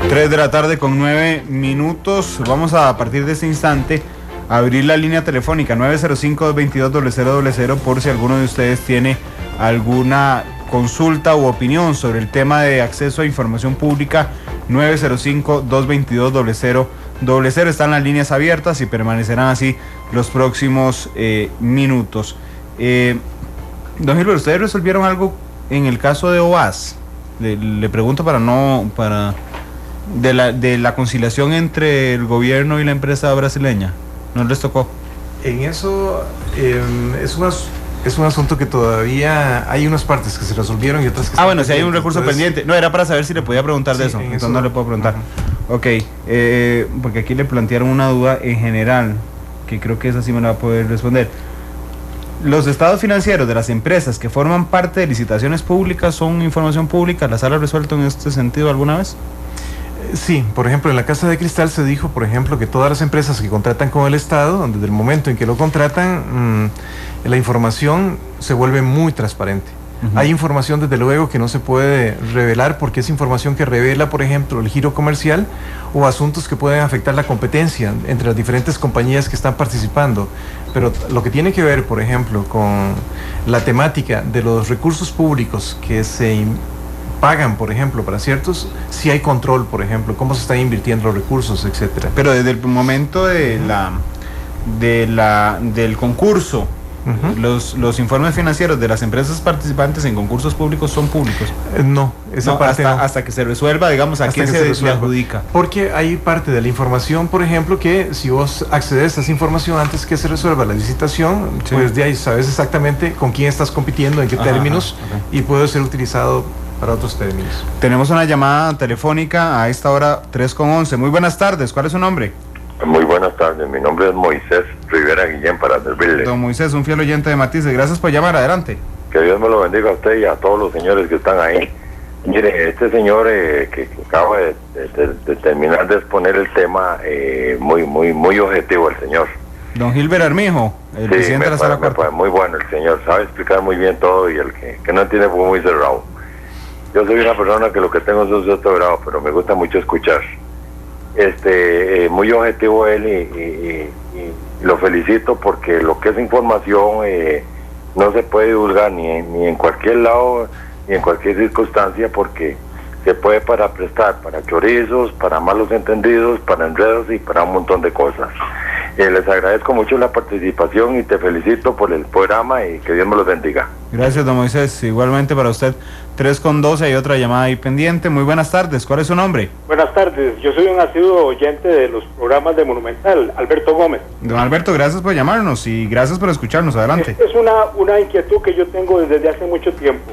Tres de la tarde con 9 minutos. Vamos a partir de este instante a abrir la línea telefónica 905-222-0000 por si alguno de ustedes tiene alguna consulta u opinión sobre el tema de acceso a información pública. 905-222-0000. Están las líneas abiertas y permanecerán así los próximos minutos. Don Gilbert, ¿ustedes resolvieron algo en el caso de OAS? Le pregunto de la conciliación entre el gobierno y la empresa brasileña. ¿No les tocó? En eso es un asunto que todavía hay unas partes que se resolvieron y otras que bueno, si hay un recurso pendiente. No, era para saber si le podía preguntar de eso. Entonces no le puedo preguntar. Ok, porque aquí le plantearon una duda en general, que creo que esa sí me la va a poder responder. ¿Los estados financieros de las empresas que forman parte de licitaciones públicas son información pública? ¿La sala ha resuelto en este sentido alguna vez? Sí, por ejemplo, en la Casa de Cristal se dijo, por ejemplo, que todas las empresas que contratan con el Estado, desde el momento en que lo contratan, la información se vuelve muy transparente. Hay información, desde luego, que no se puede revelar porque es información que revela, por ejemplo, el giro comercial o asuntos que pueden afectar la competencia entre las diferentes compañías que están participando. Pero lo que tiene que ver, por ejemplo, con la temática de los recursos públicos que se pagan, por ejemplo, para ciertos, si hay control, por ejemplo, cómo se están invirtiendo los recursos, etcétera. Pero desde el momento del concurso, los informes financieros de las empresas participantes en concursos públicos son públicos. No, esa parte hasta que se resuelva, digamos, a quién se adjudica. Porque hay parte de la información, por ejemplo, que si vos accedes a esa información antes que se resuelva la licitación, pues de ahí sabes exactamente con quién estás compitiendo, en qué términos, y puede ser utilizado para otros términos. Tenemos una llamada telefónica a esta hora 3:11. Muy buenas tardes, ¿cuál es su nombre? Muy buenas tardes, mi nombre es Moisés Rivera Guillén, para servirle. Don Moisés, un fiel oyente de Matices, gracias por llamar, adelante. Que Dios me lo bendiga a usted y a todos los señores que están ahí. Mire, este señor que acaba de terminar de exponer el tema, muy objetivo el señor. Don Gilbert Armijo, el presidente de la Sala Cuarta. Muy bueno el señor, sabe explicar muy bien todo y el que no entiende fue muy cerrado. Yo soy una persona que lo que tengo es un cierto grado, pero me gusta mucho escuchar. Muy objetivo él y lo felicito porque lo que es información no se puede divulgar ni en cualquier lado ni en cualquier circunstancia, porque se puede prestar para chorizos, para malos entendidos, para enredos y para un montón de cosas. Les agradezco mucho la participación y te felicito por el programa y que Dios me los bendiga. Gracias, don Moisés. Igualmente para usted. 3:12, hay otra llamada ahí pendiente. Muy buenas tardes. ¿Cuál es su nombre? Buenas tardes. Yo soy un asiduo oyente de los programas de Monumental, Alberto Gómez. Don Alberto, gracias por llamarnos y gracias por escucharnos. Adelante. Es una inquietud que yo tengo desde hace mucho tiempo.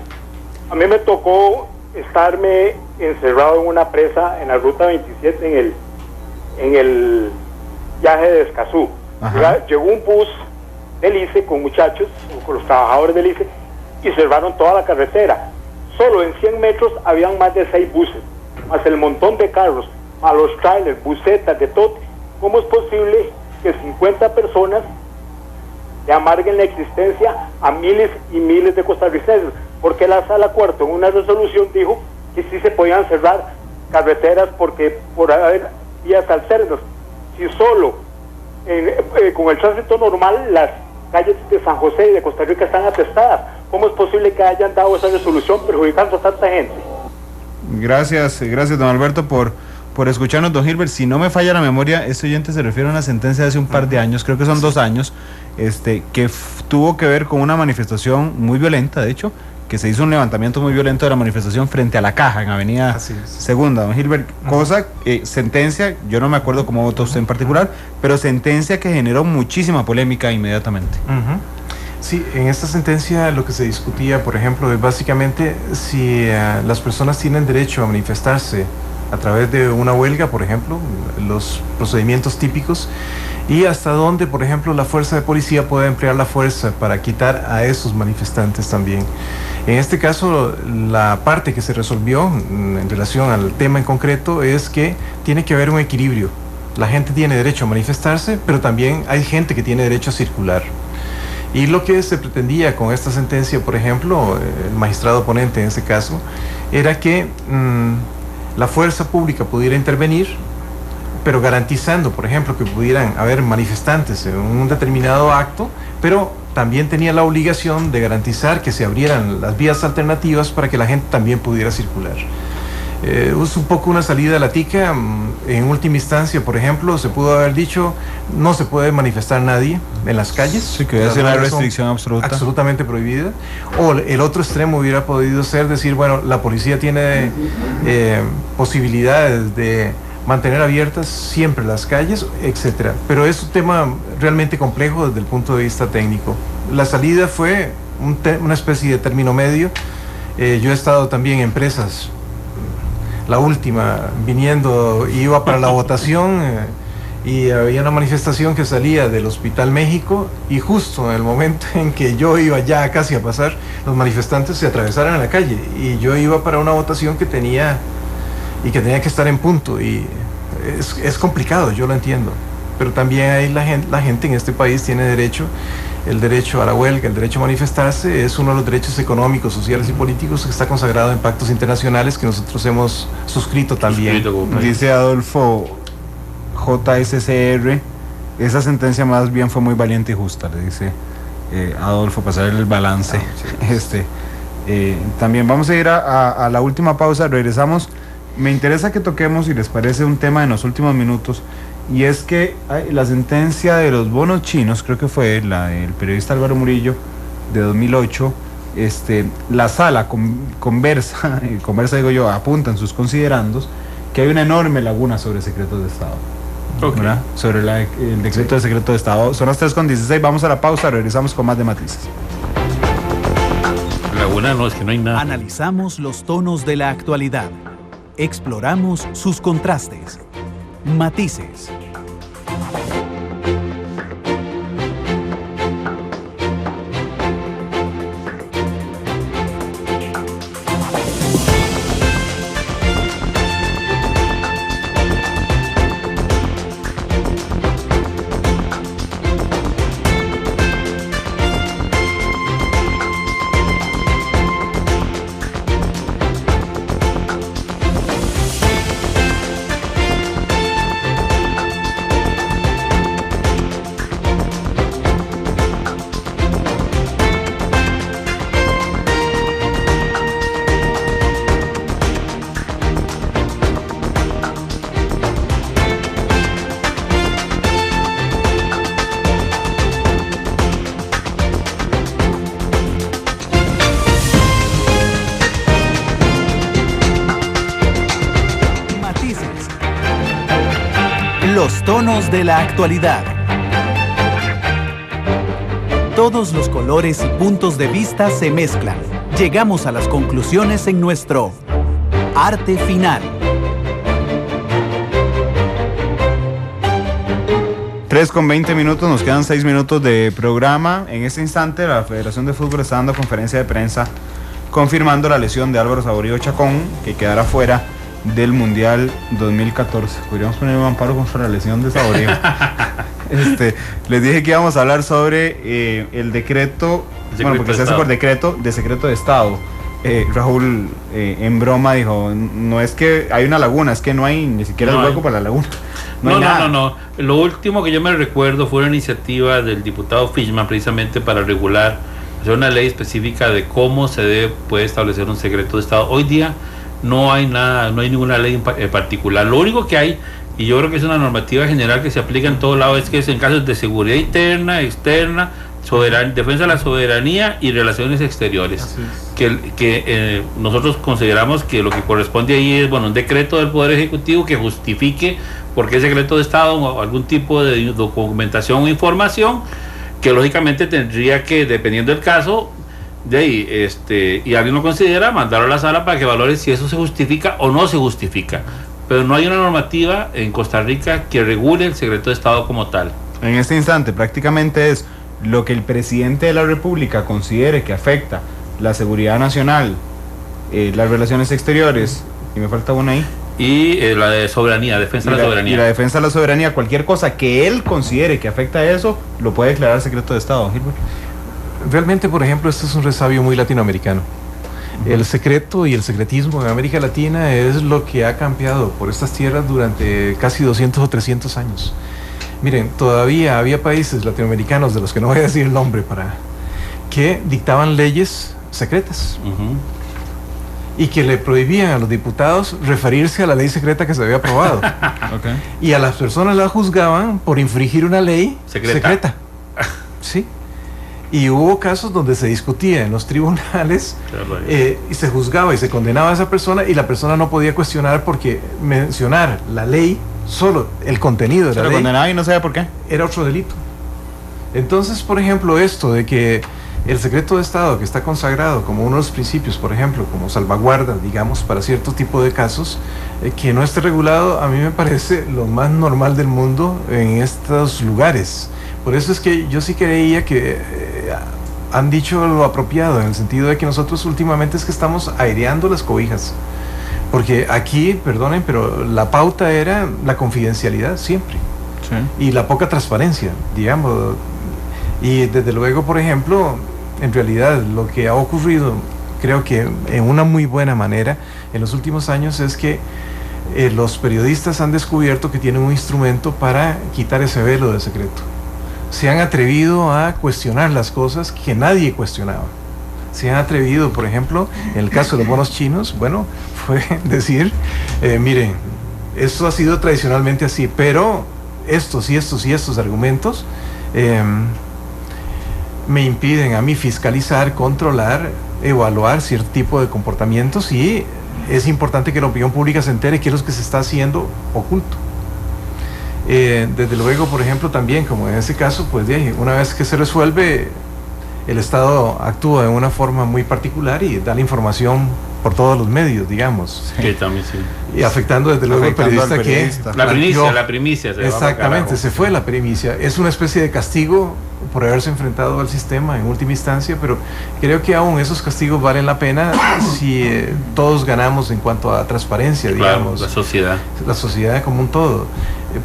A mí me tocó estarme encerrado en una presa en la ruta 27 en el viaje de Escazú. Llegó un bus del ICE con muchachos, con los trabajadores del ICE, y cerraron toda la carretera. Solo en 100 metros habían más de 6 buses, más el montón de carros, más los trailers, busetas, de todo. ¿Cómo es posible que 50 personas le amarguen la existencia a miles y miles de costarricenses? Porque la Sala Cuarto en una resolución dijo que sí se podían cerrar carreteras porque por haber vías alternas. Si solo con el tránsito normal las calles de San José y de Costa Rica están atestadas, ¿cómo es posible que hayan dado esa resolución perjudicando a tanta gente? Gracias, don Alberto por escucharnos, don Gilbert. Si no me falla la memoria, este oyente se refiere a una sentencia de hace un par de años, creo que son 2 años, que tuvo que ver con una manifestación muy violenta, de hecho, que se hizo un levantamiento muy violento de la manifestación frente a la Caja en Avenida Segunda, don Gilbert, sentencia, yo no me acuerdo cómo votó usted en particular, pero sentencia que generó muchísima polémica inmediatamente. Sí, en esta sentencia lo que se discutía, por ejemplo, es básicamente si las personas tienen derecho a manifestarse a través de una huelga, por ejemplo, los procedimientos típicos, y hasta dónde, por ejemplo, la fuerza de policía puede emplear la fuerza para quitar a esos manifestantes también. En este caso, la parte que se resolvió en relación al tema en concreto es que tiene que haber un equilibrio. La gente tiene derecho a manifestarse, pero también hay gente que tiene derecho a circular. Y lo que se pretendía con esta sentencia, por ejemplo, el magistrado ponente en ese caso, era que la fuerza pública pudiera intervenir, pero garantizando, por ejemplo, que pudieran haber manifestantes en un determinado acto, pero también tenía la obligación de garantizar que se abrieran las vías alternativas para que la gente también pudiera circular. Es un poco una salida a la tica. En última instancia, por ejemplo, se pudo haber dicho no se puede manifestar nadie en las calles. Sí, que debe ser una restricción absoluta. Absolutamente prohibida. O el otro extremo hubiera podido ser decir, bueno, la policía tiene posibilidades de mantener abiertas siempre las calles, etcétera. Pero es un tema realmente complejo desde el punto de vista técnico. La salida fue una especie de término medio. Yo he estado también en presas, la última, iba para la votación y había una manifestación que salía del Hospital México y justo en el momento en que yo iba ya casi a pasar, los manifestantes se atravesaron en la calle y yo iba para una votación que tenía que estar en punto y es complicado, yo lo entiendo, pero también hay la gente en este país tiene derecho, el derecho a la huelga, el derecho a manifestarse es uno de los derechos económicos, sociales y políticos que está consagrado en pactos internacionales que nosotros hemos suscrito también. Dice Adolfo JSCR, esa sentencia más bien fue muy valiente y justa, le dice Adolfo, para hacer el balance. También vamos a ir a la última pausa, regresamos. Me interesa que toquemos, si les parece, un tema en los últimos minutos, y es que la sentencia de los bonos chinos, creo que fue la del periodista Álvaro Murillo, de 2008, la sala conversa digo yo, apunta en sus considerandos que hay una enorme laguna sobre secretos de Estado. ¿Verdad? Sobre el decreto de secreto de Estado. Son las 3:16, vamos a la pausa, regresamos con más de Matices. Laguna no, es que no hay nada. Analizamos los tonos de la actualidad. Exploramos sus contrastes. Matices. Los tonos de la actualidad. Todos los colores y puntos de vista se mezclan. Llegamos a las conclusiones en nuestro arte final. 3:20 minutos, nos quedan 6 minutos de programa. En este instante la Federación de Fútbol está dando conferencia de prensa confirmando la lesión de Álvaro Saborío Chacón, que quedará fuera del Mundial 2014. Podríamos poner un amparo contra la lesión de Saborío. Les dije que íbamos a hablar sobre el decreto, porque se hace por decreto de secreto de Estado. Raúl en broma dijo, no es que hay una laguna, es que no hay ni siquiera el hueco para la laguna. No. Lo último que yo me recuerdo fue una iniciativa del diputado Fishman precisamente para regular, hacer una ley específica de cómo se puede establecer un secreto de Estado. Hoy día no hay nada, no hay ninguna ley en particular. Lo único que hay, y yo creo que es una normativa general que se aplica en todo lado, es que es en casos de seguridad interna, externa, defensa de la soberanía y relaciones exteriores, que nosotros consideramos que lo que corresponde ahí es un decreto del Poder Ejecutivo que justifique por qué secreto de Estado o algún tipo de documentación o información que lógicamente tendría que, dependiendo del caso, de ahí, y alguien lo considera, mandarlo a la sala para que valore si eso se justifica o no se justifica. Pero no hay una normativa en Costa Rica que regule el secreto de Estado como tal. En este instante prácticamente es lo que el presidente de la República considere que afecta la seguridad nacional, las relaciones exteriores, y me falta una ahí, y la de soberanía, defensa de la soberanía. Y la defensa de la soberanía, cualquier cosa que él considere que afecta a eso, lo puede declarar secreto de Estado. Gilbert. Realmente, por ejemplo, esto es un resabio muy latinoamericano. El secreto y el secretismo en América Latina es lo que ha campeado por estas tierras durante casi 200 o 300 años. Miren, todavía había países latinoamericanos, de los que no voy a decir el nombre, que dictaban leyes secretas. Y que le prohibían a los diputados referirse a la ley secreta que se había aprobado. Y a las personas las juzgaban por infringir una ley secreta. Sí. Y hubo casos donde se discutía en los tribunales y se juzgaba y se condenaba a esa persona, y la persona no podía cuestionar porque mencionar la ley, solo el contenido de la ley, condenaba y no sabía por qué, era otro delito. Entonces, por ejemplo, esto de que el secreto de Estado, que está consagrado como uno de los principios, por ejemplo, como salvaguarda, digamos, para cierto tipo de casos, que no esté regulado, a mí me parece lo más normal del mundo en estos lugares. Por eso es que yo sí creía que han dicho lo apropiado, en el sentido de que nosotros últimamente es que estamos aireando las cobijas. Porque aquí, perdonen, pero la pauta era la confidencialidad siempre. Sí. Y la poca transparencia, digamos. Y desde luego, por ejemplo, en realidad lo que ha ocurrido, creo que en una muy buena manera en los últimos años, es que los periodistas han descubierto que tienen un instrumento para quitar ese velo de secreto. Se han atrevido a cuestionar las cosas que nadie cuestionaba. Se han atrevido, por ejemplo, en el caso de los bonos chinos, fue decir, miren, esto ha sido tradicionalmente así, pero estos y estos y estos argumentos me impiden a mí fiscalizar, controlar, evaluar cierto tipo de comportamientos, y es importante que la opinión pública se entere qué es lo que se está haciendo oculto. Desde luego, por ejemplo, también, como en este caso, pues una vez que se resuelve, el Estado actúa de una forma muy particular y da la información por todos los medios, digamos. Sí, también sí. Y afectando desde luego al periodista que... La primicia. Exactamente, se fue la primicia. Es una especie de castigo por haberse enfrentado al sistema en última instancia, pero creo que aún esos castigos valen la pena si todos ganamos en cuanto a transparencia, digamos. Claro, la sociedad como un todo.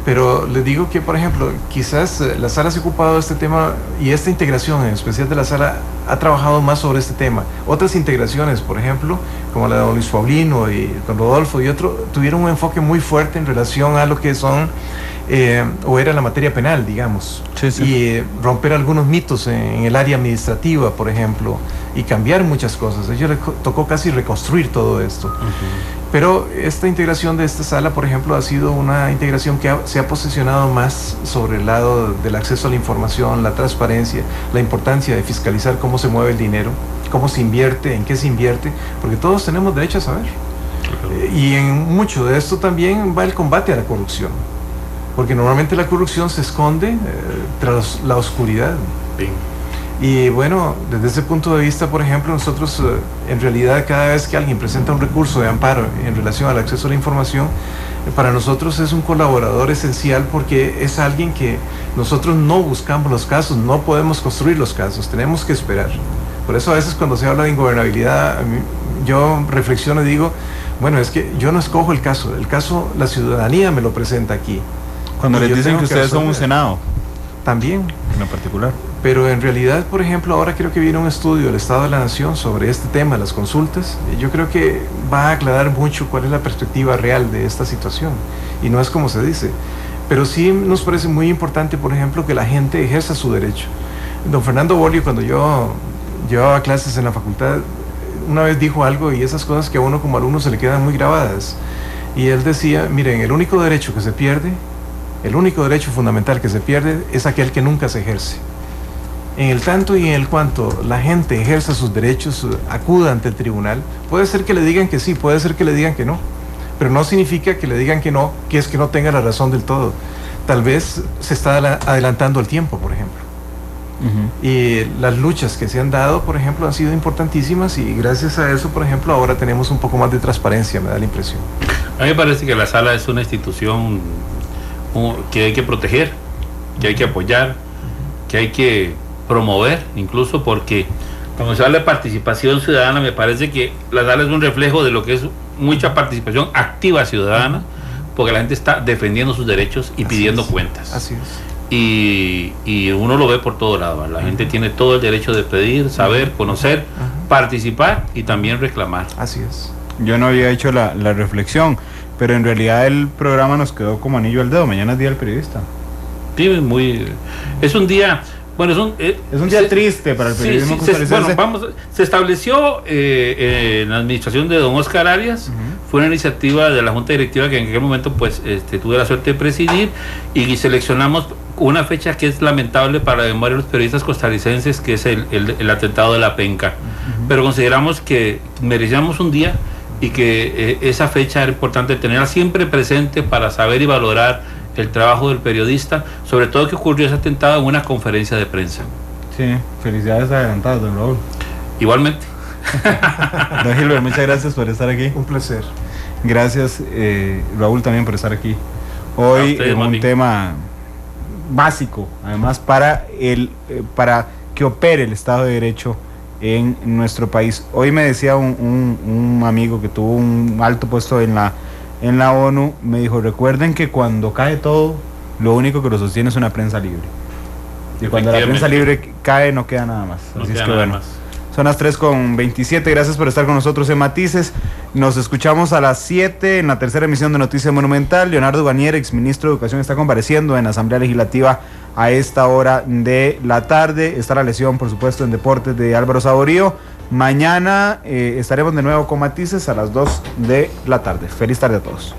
Pero les digo que, por ejemplo, quizás la sala se ha ocupado de este tema, y esta integración en especial de la sala ha trabajado más sobre este tema. Otras integraciones, por ejemplo, como la de don Luis Paulino y don Rodolfo y otro, tuvieron un enfoque muy fuerte en relación a lo que son o era la materia penal, digamos. Sí. Y romper algunos mitos en el área administrativa, por ejemplo, y cambiar muchas cosas. A ellos les tocó casi reconstruir todo esto. Pero esta integración de esta sala, por ejemplo, ha sido una integración que se ha posicionado más sobre el lado del acceso a la información, la transparencia, la importancia de fiscalizar cómo se mueve el dinero, cómo se invierte, en qué se invierte, porque todos tenemos derecho a saber. Y en mucho de esto también va el combate a la corrupción. porque normalmente la corrupción se esconde tras la oscuridad. Bien. Y bueno, desde ese punto de vista, por ejemplo, nosotros en realidad cada vez que alguien presenta un recurso de amparo en relación al acceso a la información, para nosotros es un colaborador esencial, porque es alguien que nosotros no buscamos los casos, no podemos construir los casos, tenemos que esperar. Por eso a veces cuando se habla de ingobernabilidad, yo reflexiono y digo, bueno, es que yo no escojo el caso la ciudadanía me lo presenta aquí. Cuando les dicen que ustedes son un Senado. También. En lo particular. Pero en realidad, por ejemplo, ahora creo que viene un estudio del Estado de la Nación sobre este tema, las consultas. Yo creo que va a aclarar mucho cuál es la perspectiva real de esta situación. Y no es como se dice. Pero sí nos parece muy importante, por ejemplo, que la gente ejerza su derecho. Don Fernando Bolio, cuando yo llevaba clases en la facultad, una vez dijo algo, y esas cosas que a uno como alumno se le quedan muy grabadas. Y él decía, miren, el único derecho que se pierde, el único derecho fundamental que se pierde es aquel que nunca se ejerce. En el tanto y en el cuanto la gente ejerza sus derechos, acuda ante el tribunal, puede ser que le digan que sí, puede ser que le digan que no, pero no significa que le digan que no, que es que no tenga la razón del todo. Tal vez se está adelantando el tiempo, por ejemplo. Y las luchas que se han dado, por ejemplo, han sido importantísimas, y gracias a eso, por ejemplo, ahora tenemos un poco más de transparencia, me da la impresión. A mí me parece que la sala es una institución que hay que proteger, que hay que apoyar, que hay que promover, incluso porque cuando se habla de participación ciudadana, me parece que la sala es un reflejo de lo que es mucha participación activa ciudadana, porque la gente está defendiendo sus derechos y pidiendo cuentas. Así es. Y uno lo ve por todo lado. La gente tiene todo el derecho de pedir, saber, conocer, participar y también reclamar. Así es. Yo no había hecho la reflexión, pero en realidad el programa nos quedó como anillo al dedo. Mañana es Día del Periodista. Sí, es un día, bueno, es un día triste para el periodismo costarricense. Se estableció en la administración de don Oscar Arias. Fue una iniciativa de la Junta Directiva que en aquel momento pues tuve la suerte de presidir, y seleccionamos una fecha que es lamentable para la memoria de los periodistas costarricenses, que es el atentado de la Penca. Pero consideramos que merecíamos un día, y que esa fecha era importante tenerla siempre presente para saber y valorar el trabajo del periodista, sobre todo que ocurrió ese atentado en una conferencia de prensa. Sí, felicidades adelantadas, don Raúl. Igualmente. Don Gilbert, muchas gracias por estar aquí. Un placer. Gracias, Raúl, también por estar aquí. Hoy en un tema básico, además, para que opere el Estado de Derecho en nuestro país. Hoy me decía un amigo que tuvo un alto puesto en la ONU, me dijo, recuerden que cuando cae todo, lo único que lo sostiene es una prensa libre. Y cuando la prensa libre cae, no queda nada más. Así es que bueno, son las 3:27. Gracias por estar con nosotros en Matices. Nos escuchamos a las 7 en la tercera emisión de Noticias Monumental. Leonardo Banier, exministro de Educación, está compareciendo en la Asamblea Legislativa a esta hora de la tarde. Está la lesión, por supuesto, en deportes de Álvaro Saborío. Mañana estaremos de nuevo con Matices a las 2 de la tarde. Feliz tarde a todos.